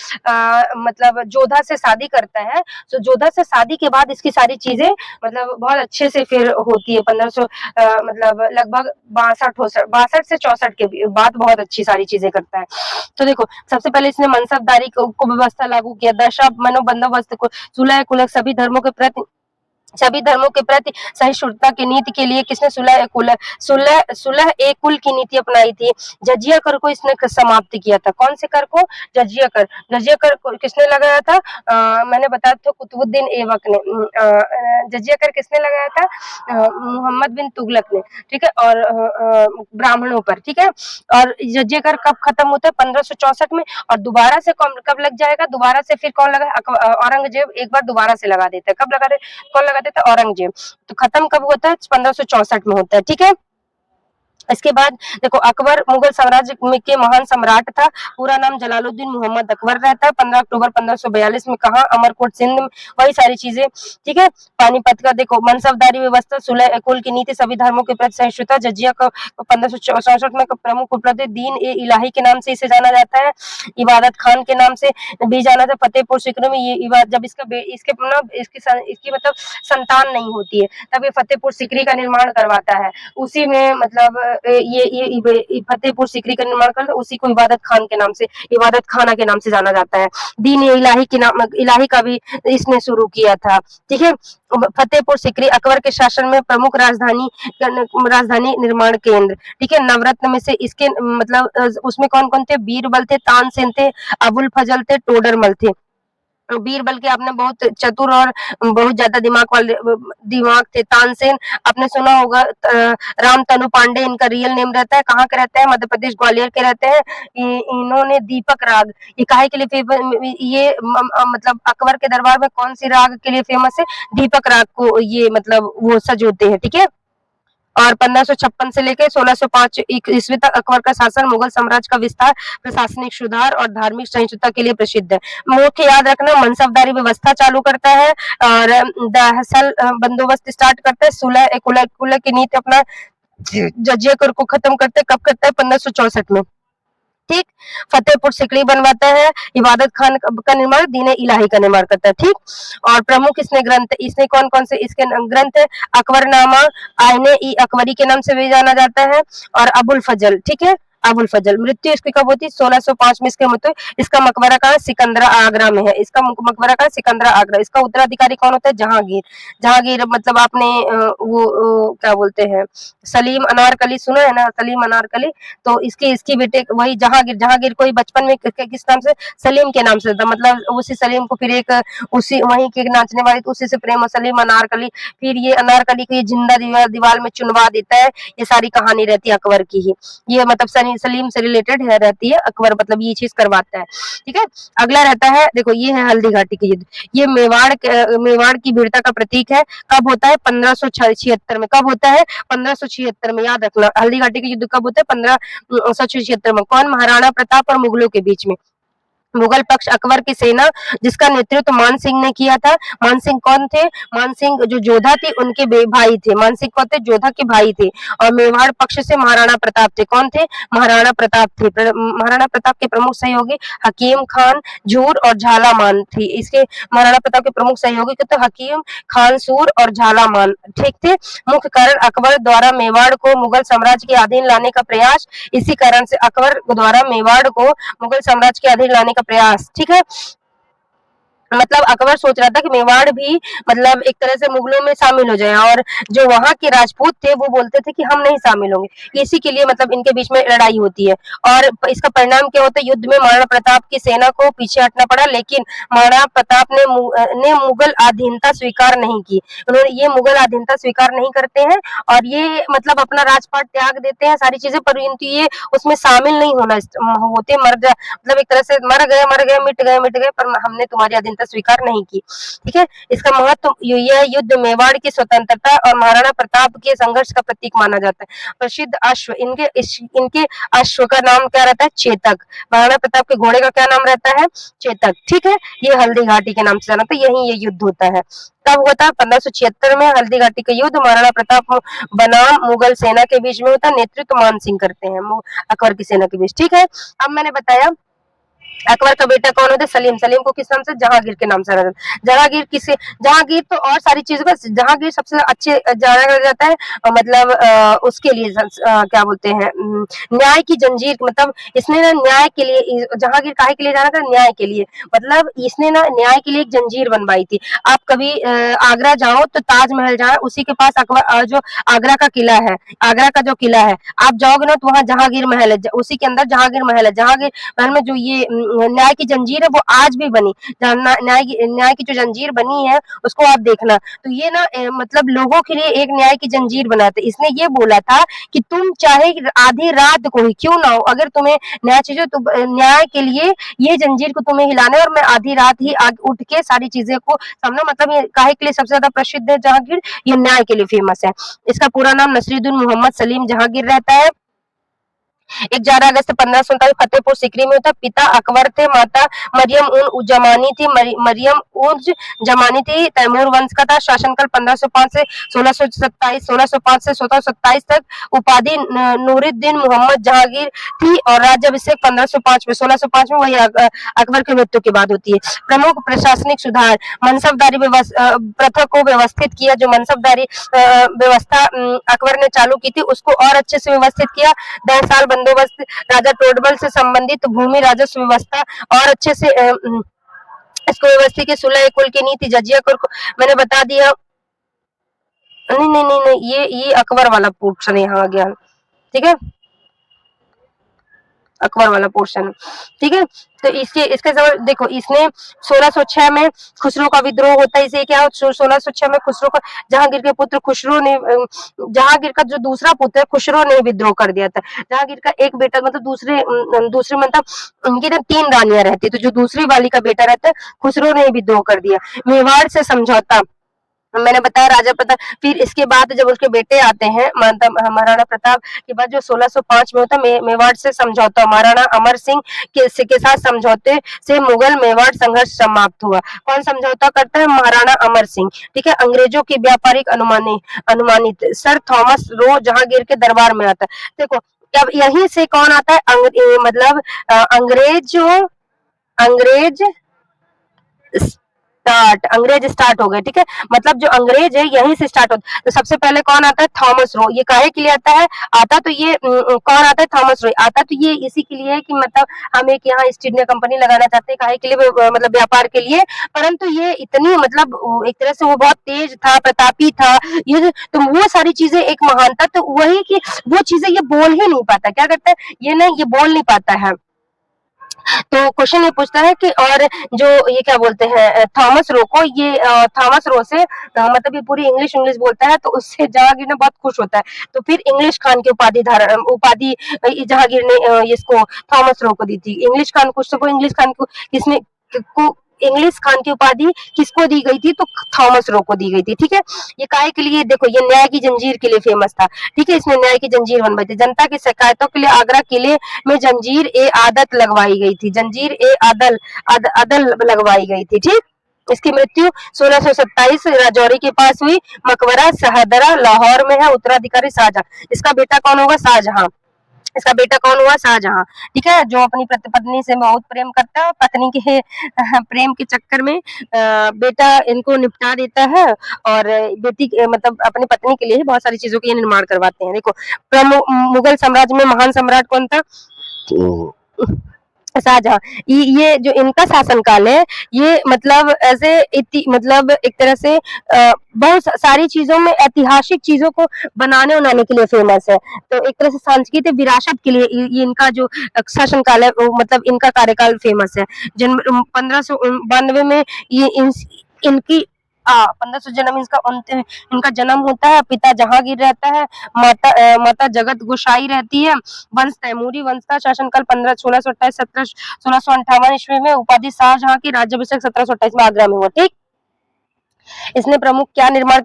मतलब जोधा से शादी करता है तो जोधा से शादी के बाद इसकी सारी चीजें मतलब बहुत अच्छे से फिर होती है। 1500 मतलब लगभग 62 से 64 के बाद बहुत अच्छी सारी चीजें करता है। तो देखो सबसे पहले इसने मनसबदारी को व्यवस्था लागू किया। दशा मनो बंदोबस्त को सुलह कुलह सभी धर्मों के प्रति सहिष्णुता की नीति के लिए किसने सुलह ए कुल की नीति अपनाई थी? जजिया कर को इसने समाप्त किया था। कौन से कर को? जजिया कर को किसने लगाया था? मैंने बताया था कुतुबुद्दीन ऐबक ने। जजिया कर किसने लगाया था? मोहम्मद बिन तुगलक ने। ठीक है। और ब्राह्मणों पर। ठीक है। और जजिया कर कब खत्म होता है? 1564 में। और दोबारा से कब लग जाएगा? दोबारा से फिर कौन लगा? औरंगजेब एक बार दोबारा से लगा देता है। कब लगा कौन लगा देता है? औरंगजेब। तो खत्म कब होता है? 1564 में होता है। ठीक है। इसके बाद देखो अकबर मुगल साम्राज्य के महान सम्राट था। पूरा नाम जलालुद्दीन मोहम्मद अकबर रहता है। 15 अक्टूबर 1542 में कहा? अमरकोट सिंध में। वही सारी चीजें। ठीक है। पानीपत का देखो मनसबदारी व्यवस्था सुलह कुल की नीति सभी धर्मों के प्रति सहिष्णुता। जजिया को 1564 में प्रमुख उपलब्धि दीन ए इलाही के नाम से इसे जाना जाता है। इबादत खान के नाम से भी जाना था। फतेहपुर सीकरी में ये जब इसकी मतलब संतान नहीं होती है तब ये फतेहपुर सीकरी का निर्माण करवाता है। उसी में मतलब ये फतेहपुर सीकरी का निर्माण कर उसी को इबादत खान के नाम से, इबादत खाना के नाम से जाना जाता है। दीन इलाही के नाम इलाही का भी इसने शुरू किया था। ठीक है, फतेहपुर सीकरी अकबर के शासन में प्रमुख राजधानी निर्माण केंद्र। ठीक है, नवरत्न में से इसके मतलब उसमें कौन कौन थे? बीरबल थे, तानसेन थे, अबुल फजल थे, टोडरमल थे। बीरबल के आपने बहुत चतुर और बहुत ज्यादा दिमाग थे। तानसेन आपने सुना होगा, रामतनु पांडे इनका रियल नेम रहता है। कहाँ के रहते हैं? मध्य प्रदेश ग्वालियर के रहते हैं। इन्होंने दीपक राग, ये काहे के लिए ये मतलब अकबर के दरबार में कौन सी राग के लिए फेमस है? दीपक राग को ये मतलब वो सजोते हैं। ठीक है, और 1556 से लेकर 1605 ईस्वी तक अकबर का शासन मुगल साम्राज्य का विस्तार, प्रशासनिक सुधार और धार्मिक सहिष्णुता के लिए प्रसिद्ध है। मुख्य याद रखना, मनसबदारी व्यवस्था चालू करता है और दहसल बंदोबस्त स्टार्ट करता है। सुलह कुलह की नीति अपना जजिया कर को खत्म करते हैं। कब करता है? 1564 में। ठीक, फतेहपुर सिकरी बनवाता है। इबादत खान का निर्माण, दीन इलाही का निर्माण करता है। ठीक, और प्रमुख इसने कौन कौन से इसके ग्रंथ है? अकबरनामा, आईने ई अकबरी के नाम से भी जाना जाता है, और अबुल फजल। ठीक है, अबुल फजल। मृत्यु इसकी कब होती है? 1605 में इसकी मृत्यु। इसका मकबरा कहाँ है? सिकंदरा आगरा में है। इसका मकबरा कहाँ है? सिकंदरा आगरा। इसका उत्तराधिकारी कौन होता है? जहांगीर। जहांगीर मतलब आपने वो क्या बोलते हैं, सलीम अनारकली सुना है ना? सलीम अनारकली, तो इसकी बेटे वही जहांगीर। जहांगीर को ही बचपन में किस नाम से? सलीम के नाम से था। मतलब उसी सलीम को फिर एक उसी वहीं की नाचने वाली, तो उसी से प्रेम, सलीम अनारकली। फिर ये अनारकली को ये जिंदा दीवार में चुनवा देता है। ये सारी कहानी रहती है अकबर की ही। ये मतलब सलीम से रिलेटेड है रहती है। अकबर मतलब ये चीज करवाता है। ठीक है, अगला रहता है, देखो ये है हल्दी घाटी की युद्ध। ये मेवाड़ की वीरता का प्रतीक है। कब होता है? 1576 में। कब होता है? 1576 में। याद रखना, हल्दी घाटी का युद्ध कब होता है? 1576 में। कौन? महाराणा प्रताप और मुगलों के बीच में। मुगल पक्ष अकबर की सेना, जिसका नेतृत्व मान सिंह ने किया था। मान सिंह कौन थे? मान सिंह जो जोधा थे उनके भाई थे। मान सिंह कौन थे? जोधा के भाई थे। और मेवाड़ पक्ष से महाराणा प्रताप थे। कौन थे? महाराणा प्रताप थे। महाराणा प्रताप के प्रमुख सहयोगी हकीम खान, झूर और झालामान थी। इसके महाराणा प्रताप के प्रमुख सहयोगी तो हकीम खान, सूर और झालामान ठीक थे। मुख्य कारण, अकबर द्वारा मेवाड़ को मुगल साम्राज्य के अधीन लाने का प्रयास। इसी कारण से अकबर द्वारा मेवाड़ को मुगल साम्राज्य के अधीन लाने का प्रयास। ठीक है, मतलब अकबर सोच रहा था कि मेवाड़ भी मतलब एक तरह से मुगलों में शामिल हो जाए, और जो वहां के राजपूत थे वो बोलते थे कि हम नहीं शामिल होंगे। इसी के लिए मतलब इनके बीच में लड़ाई होती है, और इसका परिणाम क्या होता है? युद्ध में महाराणा प्रताप की सेना को पीछे हटना पड़ा, लेकिन महाराणा प्रताप ने मुगल अधीनता स्वीकार नहीं की। उन्होंने ये मुगल अधीनता स्वीकार नहीं करते हैं, और ये मतलब अपना राजपाट त्याग देते हैं, सारी चीजें, परंतु ये उसमें शामिल नहीं होना होते। मतलब एक तरह से मर गए, मिट गए, पर हमने तुम्हारी अधीनता स्वीकार नहीं की। ठीक है, इसका महत्व, यह युद्ध मेवाड़ की स्वतंत्रता और महाराणा प्रताप के संघर्ष का प्रतीक माना जाता है। प्रसिद्ध अश्व, इनके अश्व का नाम क्या रहता है? चेतक। महाराणा प्रताप के घोड़े का क्या नाम रहता है? चेतक। ठीक है, ये हल्दी घाटी के नाम से जाना था। यही ये युद्ध होता है। कब होता है? 1576 में हल्दी घाटी का युद्ध महाराणा प्रताप बनाम मुगल सेना के बीच में होता है। नेतृत्व मान सिंह करते हैं अकबर की सेना के बीच। ठीक है, अब मैंने बताया अकबर का बेटा कौन होता है? सलीम। सलीम को किस नाम से? जहांगीर के नाम से जाना जाता है। जहांगीर तो और सारी चीजों का, जहांगीर सबसे अच्छे जाना जाता है मतलब उसके लिए क्या बोलते हैं, न्याय की जंजीर। मतलब इसने ना न्याय के लिए, जहांगीर काहे के लिए जाना था? न्याय के लिए। मतलब इसने ना न्याय के लिए एक जंजीर बनवाई थी। आप कभी आगरा जाओ तो ताजमहल जहाँ उससी के पास अकबर जो आगरा का किला है, आगरा का जो किला है, आप जाओगे ना तो वहाँ जहांगीर महल है, उसी के अंदर जहांगीर महल है। जहांगीर महल में जो ये न्याय की जंजीर है वो आज भी बनी, न्याय की जो जंजीर बनी है उसको आप देखना। तो ये ना मतलब लोगों के लिए एक न्याय की जंजीर बनाते। इसने ये बोला था कि तुम चाहे आधी रात को ही क्यों ना हो, अगर तुम्हें न्याय चाहिए तो न्याय के लिए ये जंजीर को तुम्हें हिलाना है, और मैं आधी रात ही उठ के सारी चीजें को सामने, मतलब ये काहे के लिए सबसे ज्यादा प्रसिद्ध है जहांगीर? ये न्याय के लिए फेमस है। इसका पूरा नाम नसीरुद्दीन मोहम्मद सलीम जहांगीर रहता है। 11 अगस्त 1547 फतेहपुर सीकरी में हुआ। पिता अकबर थे, माता मरियम उन जमानी थी, मरियम उज जमानी थी। तैमूर वंश का था। शासनकाल 1505 से 1627, 1605 से 1627 तक। उपाधि नूरुद्दीन मोहम्मद जहांगीर थी और राज्याभिषेक 1505 में, 1605 में, वही अकबर की मृत्यु के बाद होती है। प्रमुख प्रशासनिक सुधार, मनसबदारी प्रथा को व्यवस्थित किया। जो मनसबदारी व्यवस्था अकबर ने चालू की थी उसको और अच्छे से व्यवस्थित किया। 10 साल बंदोबस्त, राजा टोडबल से संबंधित भूमि राजस्व व्यवस्था और अच्छे से इसको व्यवस्थित की। सुलह कुल की नीति, जजिया कुल को मैंने बता दिया। नहीं नहीं नहीं नहीं, ये अकबर वाला पोर्शन यहाँ आ गया, ठीक है, अकबर वाला पोर्शन, ठीक है। तो इसके देखो, इसने 1606 में खुसरो का विद्रोह होता है। इसे क्या, 1606 में खुसरो का, जहांगीर के पुत्र खुसरो ने, जहांगीर का जो दूसरा पुत्र है खुसरो ने विद्रोह कर दिया था। जहांगीर का एक बेटा, मतलब दूसरे मतलब उनकी ना 3 रानियां रहती, तो जो दूसरी वाली का बेटा रहता है खुसरो ने विद्रोह कर दिया। मेवाड़ से समझौता, मैंने बताया राजा प्रताप। फिर इसके बाद जब उसके बेटे आते हैं, मतलब महाराणा प्रताप के बाद जो 1605 में होता है मेवाड़ से समझौता, महाराणा अमर सिंह के साथ समझौते से मुगल मेवाड़ संघर्ष समाप्त हुआ। कौन समझौता करता है? महाराणा अमर सिंह, ठीक है। अंग्रेजों की व्यापारिक अनुमानित सर थॉमस रो जहांगीर के दरबार में आता है। देखो, अब यहीं से कौन आता है? मतलब अंग्रेज अंग्रेज स्टार्ट हो गए, ठीक है। मतलब जो अंग्रेज है यहीं से स्टार्ट होता है। तो सबसे पहले कौन आता है? Thomas Roe. ये काहे के लिए आता है? आता तो ये कौन आता है? Thomas Roe. आता तो ये इसी के लिए है कि मतलब हम एक यहाँ ईस्ट इंडिया कंपनी लगाना चाहते हैं। काहे के लिए? मतलब व्यापार के लिए। परंतु ये इतनी, मतलब एक तरह से वो बहुत तेज था, प्रतापी था, ये तो वो सारी चीजें एक महानता, तो वही की वो चीजें ये बोल ही नहीं पाता। क्या करता है ये? नहीं, ये बोल नहीं पाता है। तो क्वेश्चन ये पूछता है कि, और जो ये क्या बोलते हैं थॉमस रो को, ये थॉमस रो से मतलब ये पूरी इंग्लिश बोलता है, तो उससे जहांगीर ने बहुत खुश होता है। तो फिर इंग्लिश खान की उपाधि जहांगीर ने इसको थॉमस रो को दी थी। इंग्लिश खान, कुछ तो इंग्लिश खान को किसने को इंग्लिश खान की उपाधि किसको दी गई थी? तो थॉमस रो को दी गई थी, ठीक है। ये काहे के लिए? देखो, ये न्याय की जंजीर के लिए फेमस था, ठीक है। इसने न्याय की जंजीर बनवाई थी। जनता की शिकायतों के लिए आगरा किले में जंजीर ए आदत लगवाई गई थी। जंजीर ए अदल लगवाई गई थी, ठीक। इसकी मृत्यु 1627 राजौरी के पास हुई। मकबरा शहदरा लाहौर में है। उत्तराधिकारी शाहजहां। इसका बेटा कौन होगा? शाहजहां। इसका बेटा कौन हुआ? शाहजहां, ठीक है। जो अपनी पत्नी से बहुत प्रेम करता है, पत्नी के प्रेम के चक्कर में बेटा इनको निपटा देता है, और बेटी मतलब अपनी पत्नी के लिए ही बहुत सारी चीजों के निर्माण करवाते हैं। देखो, मुगल साम्राज्य में महान सम्राट कौन था? शाहजहां। ये जो इनका शासनकाल है, ये मतलब ऐसे मतलब एक तरह से बहुत सारी चीजों में, ऐतिहासिक चीजों को बनाने उनाने के लिए फेमस है। तो एक तरह से सांस्कृतिक विरासत के लिए ये इनका जो शासनकाल है, मतलब इनका कार्यकाल फेमस है। जन्म 1592 में ये इनकी 1500 जन्म इनका जन्म होता है। पिता जहांगीर रहता है, माता जगत गोसाई रहती है। वंश तैमूरी वंश का। शासनकाल 1658 ईस्वी में। उपाधि शाहजहां की। राज्याभिषेक 1728 में आगरा में हुआ, ठीक। इसने प्रमुख क्या निर्माण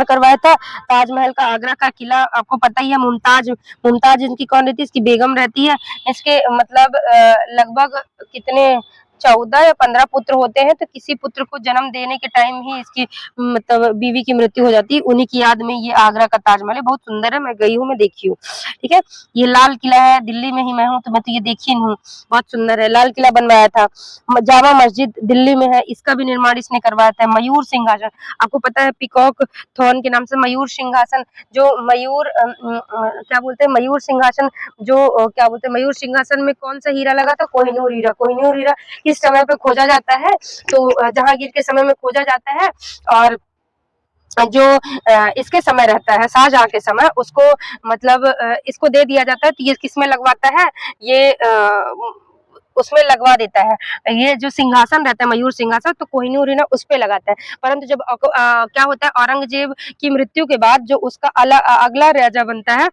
करवाया था? ताजमहल का, आगरा का किला, आपको पता ही है। मुमताज इनकी कौन रहती है? इसकी बेगम रहती है। इसके मतलब लगभग कितने 14 या 15 पुत्र होते हैं। तो किसी पुत्र को जन्म देने के टाइम ही इसकी मतलब बीवी की मृत्यु हो जाती है। उन्हीं की याद में ये आगरा का ताजमहल है, बहुत सुंदर है, मैं गई हूँ, मैं देखी हूँ, ठीक है। ये लाल किला है, दिल्ली में ही मैं हूँ, तो मैं तो ये देखी हूँ, बहुत सुंदर है। लाल किला बनवाया था। जामा मस्जिद दिल्ली में है, इसका भी निर्माण इसने करवाया था। मयूर सिंहासन, आपको पता है पीकॉक थ्रोन के नाम से मयूर सिंहासन, जो मयूर क्या बोलते हैं, मयूर सिंहासन, जो क्या बोलते हैं, मयूर सिंहासन में कौन सा हीरा लगा था? कोहिनूर हीरा। कोहिनूर हीरा किस समय पे खोजा जाता है? तो जहांगीर के समय में खोजा जाता है। और जो इसके समय रहता है, शाहजहां के समय, उसको मतलब इसको दे दिया जाता है। तो ये किसमें लगवाता है? ये उसमें लगवा देता है। ये जो सिंहासन रहता है, मयूर सिंहासन, तो कोहिनूर हीरा उस पे लगाता है। परंतु जब क्या होता है, औरंगजेब की मृत्यु के बाद जो उसका अगला राजा बनता है,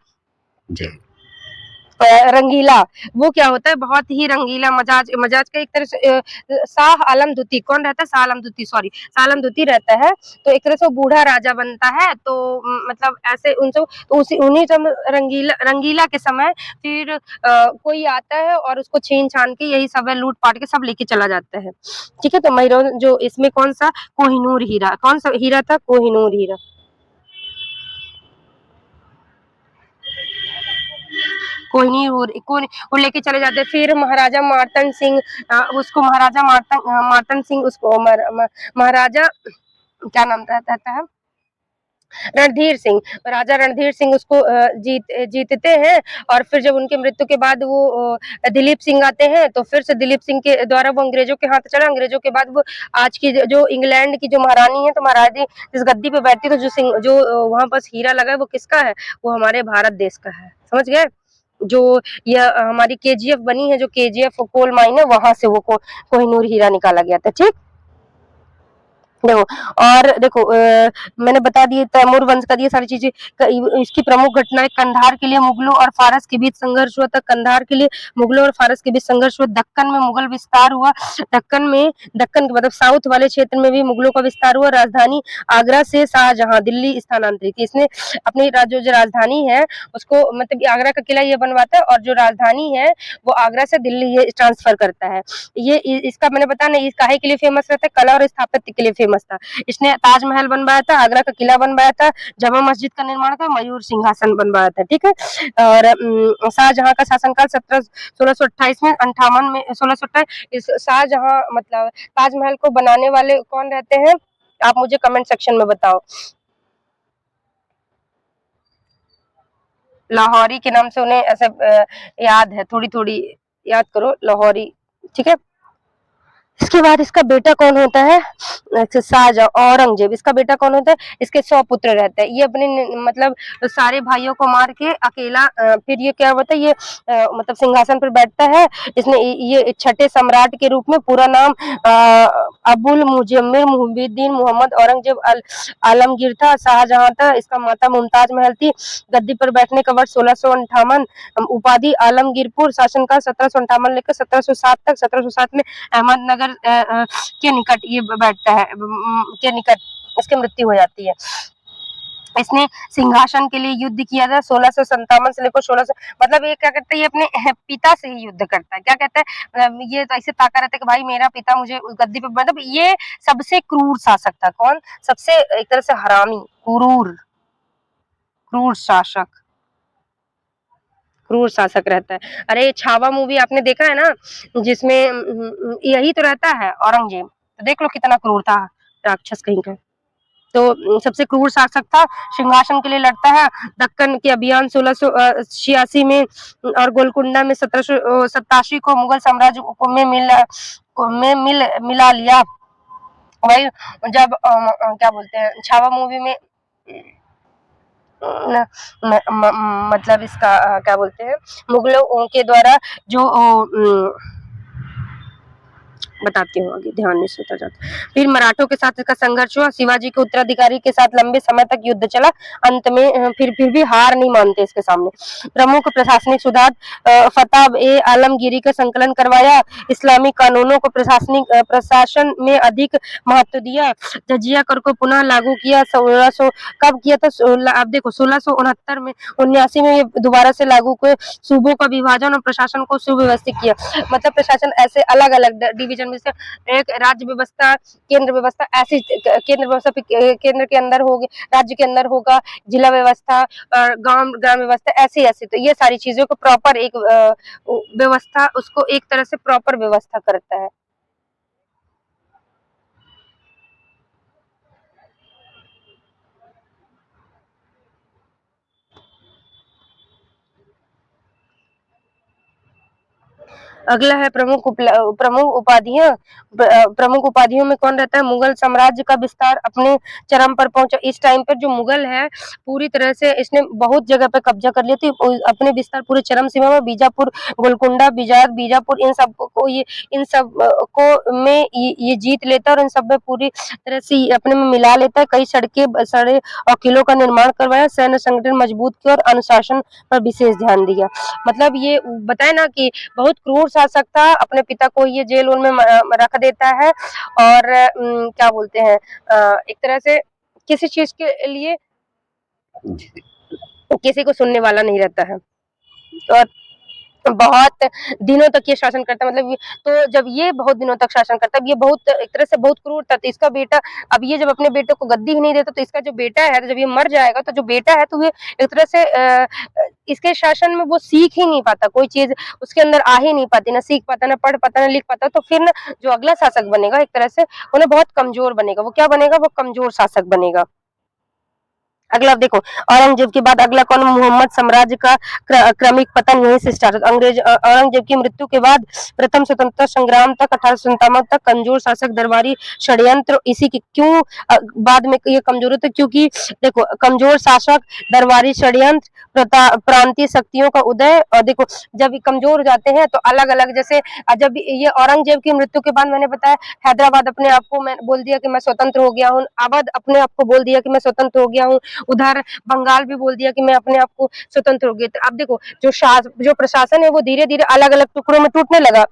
रंगीला, वो क्या होता है बहुत ही रंगीला मजाज मजाज का एक तरह से शाह आलम द्वितीय कौन रहता है शाह आलम द्वितीय सॉरी शाह आलम द्वितीय रहता है तो एक तरह से वो बूढ़ा राजा बनता है तो मतलब ऐसे उनसे तो उसी उन्हीं समय रंगीला रंगीला के समय फिर कोई आता है और उसको छीन छान के यही सब है लूट पाट के सब लेके चला जाता है ठीक है तो महिरो जो इसमें कौन सा कोहिनूर हीरा कौन सा हीरा था कोहिनूर हीरा कोई नहीं वो लेके चले जाते फिर महाराजा मार्तन सिंह उसको महाराजा मार्तन सिंह उसको महाराजा क्या नाम रहता है रणधीर सिंह राजा रणधीर सिंह उसको जीतते हैं और फिर जब उनकी मृत्यु के बाद वो दिलीप सिंह आते हैं तो फिर से दिलीप सिंह के द्वारा वो अंग्रेजों के हाथ चला अंग्रेजों के बाद वो आज की जो इंग्लैंड की जो महारानी है तो महारानी जिस गद्दी पे बैठती तो जो वहां पर हीरा लगा है वो किसका है वो हमारे भारत देश का है समझ गए जो यह हमारी केजीएफ बनी है जो केजीएफ कोल माइन है वहां से वो कोहिनूर हीरा निकाला गया था ठीक देखो और देखो मैंने बता दिए तैमूर वंश का ये सारी चीजें इसकी प्रमुख घटनाएं कंधार के लिए मुगलों और फारस के बीच संघर्ष हुआ था कंधार के लिए मुगलों और फारस के बीच संघर्ष हुआ दक्कन में मुगल विस्तार हुआ दक्कन के मतलब साउथ वाले क्षेत्र में भी मुगलों का विस्तार हुआ राजधानी आगरा से शाहजहां दिल्ली स्थानांतरित इसने अपनी जो राजधानी है उसको मतलब आगरा का किला ये बनवाता है और जो राजधानी है वो आगरा से दिल्ली ये ट्रांसफर करता है ये इसका मैंने बताया ना इस काहे के लिए फेमस रहता है कला और स्थापत्य के लिए फेमस था इसने ताजमहल बनवाया था आगरा का किला बनवाया था जमा मस्जिद का निर्माण था मयूर सिंहासन बनवाया था ठीक है और शाहजहां का शासनकाल 1628 में अंठावन में 1628 शाहजहां मतलब ताजमहल को बनाने वाले कौन रहते हैं आप मुझे कमेंट सेक्शन में बताओ लाहौरी के नाम से उन्हें ऐसे याद है थोड़ी थोड़ी याद करो लाहौरी ठीक है इसके बाद इसका बेटा कौन होता है शाहजहां औरंगजेब इसका बेटा कौन होता है इसके 100 पुत्र रहते हैं ये अपने मतलब सारे भाइयों को मार के अकेला फिर ये क्या होता है ये मतलब सिंहासन पर बैठता है इसने ये छठे सम्राट के रूप में पूरा नाम अबुल मुजम्मिल मुहिउद्दीन मोहम्मद औरंगजेब आलमगीर था शाहजहां था इसका माता मुमताज महल थी गद्दी पर बैठने का वर्ष 1658 उपाधि आलमगीरपुर शासनकाल 1758 लेकर 1707 तक 1707 में अहमदनगर के निकट ये बैठता है के निकट उसकी मृत्यु हो जाती है इसने सिंहासन के लिए युद्ध किया था 1657 से लेकर 1600 मतलब ये क्या करता है ये अपने पिता से ही युद्ध करता है क्या कहता है ये तो ऐसे ताका रहता है कि भाई मेरा पिता मुझे गद्दी पे मतलब ये सबसे क्रूर शासक था कौन सबसे एक तरह से हरामी क्रूर शासक क्रूर शासक रहता है अरे छावा मूवी आपने देखा है ना जिसमें यही तो रहता है औरंगजेब तो देख लो कितना क्रूर था राक्षस कहीं का तो सबसे क्रूर शासक था सिंहासन के लिए लड़ता है दक्कन के अभियान 1686 में और गोलकुंडा में 1787 को मुगल साम्राज्य को मिला लिया वही जब क्या बोलते हैं छावा मूवी में मतलब इसका क्या बोलते हैं मुगलों के द्वारा जो बताती हूँ आगे ध्यान नहीं सोता जाता फिर मराठों के साथ इसका संघर्ष हुआ शिवाजी के उत्तराधिकारी के साथ लंबे समय तक युद्ध चला अंत में फिर भी हार नहीं मानते इसके सामने प्रमुख प्रशासनिक सुधार फतेह ए आलमगीरी का संकलन करवाया इस्लामिक कानूनों को प्रशासनिक प्रशासन में अधिक महत्व दिया जजिया कर को पुनः लागू किया 1600 कब किया था आप देखो 1669 में 79 में ये दोबारा से लागू किए सूबों का विभाजन और प्रशासन को सुव्यवस्थित किया मतलब प्रशासन ऐसे अलग अलग डिवीजन में से एक राज्य व्यवस्था केंद्र व्यवस्था ऐसी केंद्र व्यवस्था केंद्र के अंदर होगी राज्य के अंदर होगा जिला व्यवस्था और गांव ग्राम व्यवस्था ऐसी ऐसी तो ये सारी चीजों को प्रॉपर एक व्यवस्था उसको एक तरह से प्रॉपर व्यवस्था करता है अगला है प्रमुख उपाधियों में कौन रहता है? मुगल साम्राज्य का विस्तार अपने चरम पर पहुंचा। इस टाइम पर जो मुगल है पूरी तरह से इसने बहुत जगह पे कब्जा कर लिया थी, अपने विस्तार पूरे चरम सीमा में बीजापुर, गोलकुंडा, बीजापुर इन सब को में ये जीत लेता है और इन सब में पूरी तरह से अपने में मिला लेता है। कई सड़े और किलों का निर्माण करवाया, सैन्य संगठन मजबूत किया और अनुशासन पर विशेष ध्यान दिया। मतलब ये बताए ना कि बहुत क्रूर शासक था, अपने पिता को ये जेल में रख देता है और क्या बोलते हैं एक तरह से किसी चीज के लिए किसी को सुनने वाला नहीं रहता है और बहुत दिनों तक ये शासन करता है। मतलब तो जब ये बहुत दिनों तक शासन करता है, ये बहुत एक तरह से बहुत क्रूर था। तो इसका बेटा, अब ये जब अपने बेटे को गद्दी ही नहीं देता, तो इसका जो बेटा है, तो जब ये मर जाएगा तो जो बेटा है तो ये एक तरह से इसके शासन में वो सीख ही नहीं पाता, कोई चीज उसके अंदर आ ही नहीं पाती, ना सीख पाता, ना पढ़ पाता, ना लिख पाता। तो फिर ना जो अगला शासक बनेगा एक तरह से वो ना बहुत कमजोर बनेगा। वो क्या बनेगा? वो कमजोर शासक बनेगा। अगला देखो, औरंगजेब के बाद अगला कौन? मोहम्मद साम्राज्य का क्रमिक पतन यहीं से स्टार्ट होता। औरंगजेब की मृत्यु के बाद प्रथम स्वतंत्रता संग्राम तक 1857 तक कमजोर शासक दरबारी षड्यंत्र इसी की क्यों बाद में ये कमजोर होते? क्योंकि देखो कमजोर शासक, दरबारी षड्यंत्र, प्रांतीय शक्तियों का उदय। और देखो जब कमजोर हो जाते हैं तो अलग अलग, जैसे जब ये औरंगजेब की मृत्यु के बाद मैंने बताया हैदराबाद अपने आप को मैं बोल दिया कि मैं स्वतंत्र हो गया हूँ, अवध अपने आप को बोल दिया कि मैं स्वतंत्र हो गया हूँ, उधर बंगाल भी बोल दिया कि मैं अपने आप को स्वतंत्र हो गया। तो अब देखो जो प्रशासन है वो धीरे धीरे अलग अलग टुकड़ों में टूटने लगा।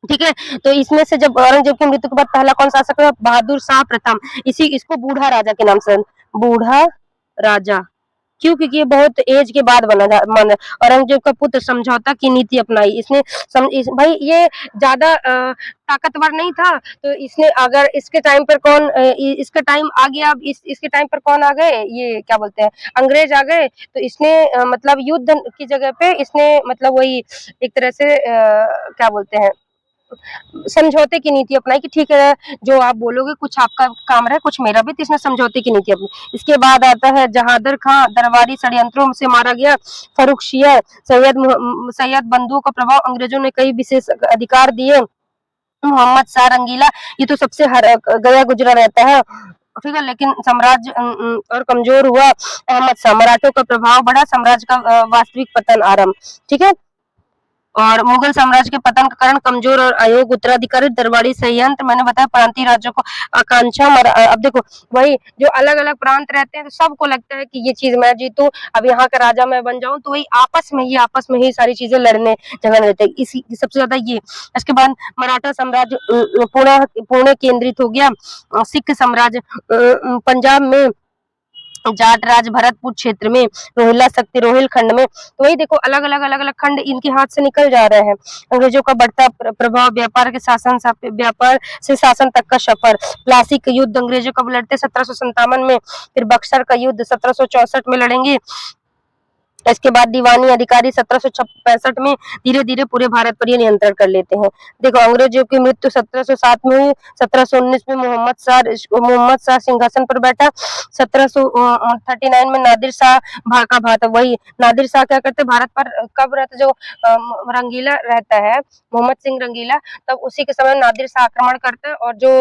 ठीक है, तो इसमें से जब औरंगजेब की मृत्यु के बाद पहला कौन शासक है? बहादुर शाह प्रथम। इसको बूढ़ा राजा के नाम से, बूढ़ा राजा क्यों? क्योंकि ये बहुत एज के बाद बना। औरंगजेब का पुत्र समझौता की नीति अपनाई इसने। भाई ये ज्यादा ताकतवर नहीं था, तो इसने अगर इसके टाइम पर इसका टाइम आ गया, अब इसके टाइम पर कौन आ गए? ये क्या बोलते हैं, अंग्रेज आ गए। तो इसने मतलब युद्ध की जगह पे इसने मतलब वही एक तरह से क्या बोलते हैं समझौते की नीति अपनाई कि ठीक है जो आप बोलोगे कुछ आपका काम रहे कुछ मेरा भी। तो इसने समझौते की नीति अपनाई। इसके बाद आता है जहादर खां, दरबारी षड्यंत्रों से मारा गया। फर्रुखशियर, सैयद बंधु का प्रभाव, अंग्रेजों ने कई विशेष अधिकार दिए। मोहम्मद शाह रंगीला, ये तो सबसे गया गुजरा रहता है, ठीक है, लेकिन साम्राज्य और कमजोर हुआ। अहमद शाह, मराठों का प्रभाव बढ़ा, साम्राज्य का वास्तविक पतन आरंभ। ठीक है, और मुगल साम्राज्य के पतन का कारण कमजोर और अयोग्य उत्तराधिकारी, दरबारी संयंत्र, मैंने बताया प्रांतीय राज्यों को आकांक्षा। अब देखो वही जो अलग अलग प्रांत रहते हैं तो सबको लगता है कि ये चीज मैं जीतूं, अब यहाँ का राजा मैं बन जाऊं, तो वही आपस में ही सारी चीजें लड़ने झगड़ने रहते हैं। इसी सबसे ज्यादा ये। इसके बाद मराठा साम्राज्य पुणे केंद्रित हो गया। सिख साम्राज्य पंजाब में, जाट राज भरतपुर क्षेत्र में, रोहिला शक्ति रोहिलखंड में। तो वही देखो अलग अलग खंड इनके हाथ से निकल जा रहे हैं। अंग्रेजों का बढ़ता प्रभाव, व्यापार से शासन तक का सफर। प्लासी का युद्ध अंग्रेजों कब लड़ते? 1757 में। फिर बक्सर का युद्ध 1764 में लड़ेंगे। इसके बाद दीवानी अधिकारी 1765 में धीरे धीरे पूरे भारत पर ये नियंत्रण कर लेते हैं। देखो अंग्रेजों की मृत्यु 1707 में हुई। 1719 में मोहम्मद शाह सिंहासन पर बैठा। 1739 में नादिर शाह का भारत, वही नादिर शाह क्या करते भारत पर कब रहते? जो रंगीला रहता है, मोहम्मद सिंह रंगीला, तब उसी के समय नादिर शाह आक्रमण करता है और जो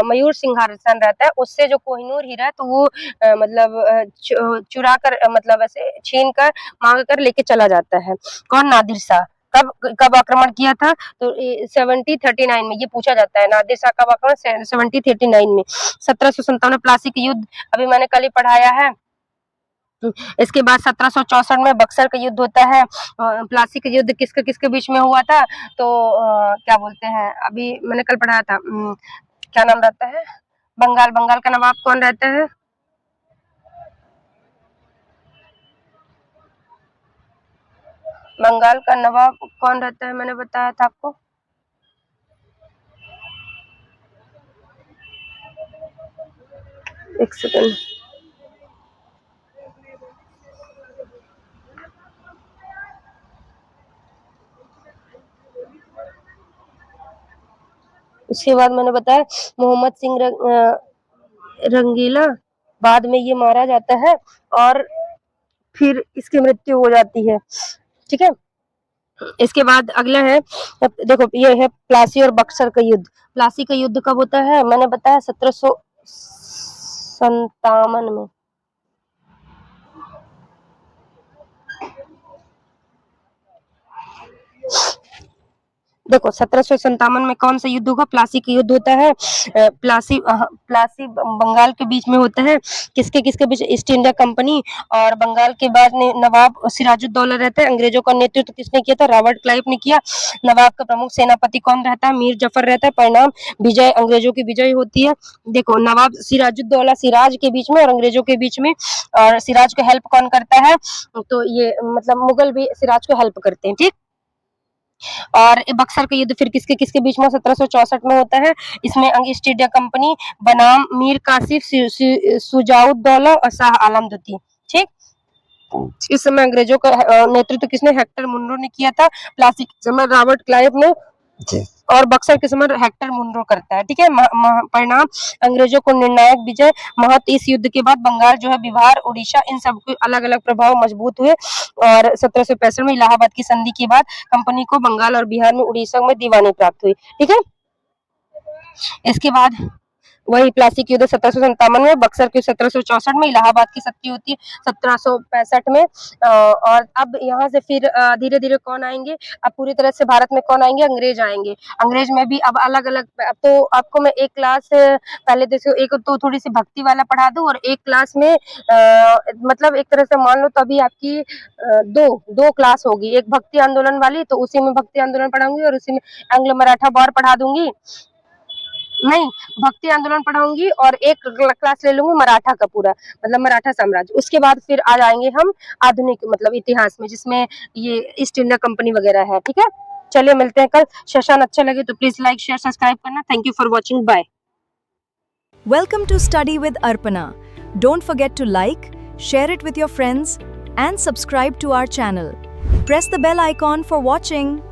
मयूर सिंहासन रहता है उससे जो कोहिनूर हीरा है तो वो मतलब चुरा कर मतलब ऐसे छीन कर मांग कर लेके चला जाता है। कौन? नादिर शाह। कब कब आक्रमण किया था? तो 1739 में। ये पूछा जाता है नादिर शाह कब आक्रमण? 1739 में। 1757 प्लासी के युद्ध अभी मैंने कल ही पढ़ाया है। इसके बाद 1764 में बक्सर का युद्ध होता है। प्लासी का युद्ध किसके किसके बीच में हुआ था? तो क्या बोलते हैं अभी मैंने कल पढ़ाया था, क्या नाम रहता है, बंगाल का नवाब कौन रहता है? बंगाल का नवाब कौन रहता है मैंने बताया था आपको। एक सेकंड। उसके बाद मैंने बताया मोहम्मद सिंह रंगीला, बाद में ये मारा जाता है और फिर इसकी मृत्यु हो जाती है। ठीक है, इसके बाद अगला है, देखो ये है प्लासी और बक्सर का युद्ध। प्लासी का युद्ध कब होता है? मैंने बताया 1757 में। देखो 1757 में कौन सा युद्ध होगा? प्लासी का युद्ध होता है। प्लासी बंगाल के बीच में होता है। किसके किसके बीच? ईस्ट इंडिया कंपनी और बंगाल के बाद नवाब सिराजुद्दौला रहता है। अंग्रेजों का नेतृत्व किसने किया था? रॉबर्ट क्लाइव ने किया। नवाब का प्रमुख सेनापति कौन रहता है? मीर जफर रहता है। परिणाम विजय, अंग्रेजों की विजय होती है। देखो नवाब सिराजुद्दौला सिराज के बीच में और अंग्रेजों के बीच में, और सिराज को हेल्प कौन करता है? तो ये मतलब मुगल भी सिराज को हेल्प करते हैं, ठीक। और बक्सर का युद्ध फिर किसके किसके बीच में? 1764 में होता है। इसमें ईस्ट इंडिया कंपनी बनाम मीर कासिफ, शुजाउद्दौला और शाह आलम द्वितीय, ठीक। इस समय अंग्रेजों का नेतृत्व किसने? हेक्टर मुनरो ने किया था। प्लासी के समय रॉबर्ट क्लाइव ने, और बक्सर के समय हेक्टर मुनरो करता है, ठीक है। परिणाम अंग्रेजों को निर्णायक विजय। महत्व, इस युद्ध के बाद बंगाल जो है, बिहार, उड़ीसा, इन सब के अलग अलग प्रभाव मजबूत हुए। और 1765 में इलाहाबाद की संधि के बाद कंपनी को बंगाल और बिहार में, उड़ीसा में दीवानी प्राप्त हुई, ठीक है। इसके बाद वही प्लासी की युद्ध 1757 में, बक्सर की 1764 में, इलाहाबाद की सत्ती होती है 1765 में। और अब यहाँ से फिर धीरे धीरे कौन आएंगे? अब पूरी तरह से भारत में कौन आएंगे? अंग्रेज आएंगे। अंग्रेज में भी अब अलग अलग, अब तो आपको मैं एक क्लास पहले देखो, एक तो थोड़ी सी भक्ति वाला पढ़ा दूं, और एक क्लास में मतलब एक तरह से मान लो तो अभी आपकी दो दो क्लास होगी। एक भक्ति आंदोलन वाली, तो उसी में भक्ति आंदोलन पढ़ाऊंगी, और उसी में एंग्लो मराठा वॉर पढ़ा दूंगी। नहीं, भक्ति आंदोलन पढ़ाऊंगी और एक क्लास ले लूंगी मराठा का पूरा, मतलब मराठा साम्राज्य। उसके बाद फिर आ जाएंगे हम आधुनिक मतलब इतिहास में, जिसमें ये ईस्ट इंडिया कंपनी वगैरह है, ठीक है। चलिए मिलते हैं कल। सेशन अच्छा लगे तो प्लीज लाइक, शेयर, सब्सक्राइब करना। Thank you for watching, bye. Welcome to Study with Arpana. Don't forget to like, share it with your friends, and subscribe to our channel. Press the bell icon for watching.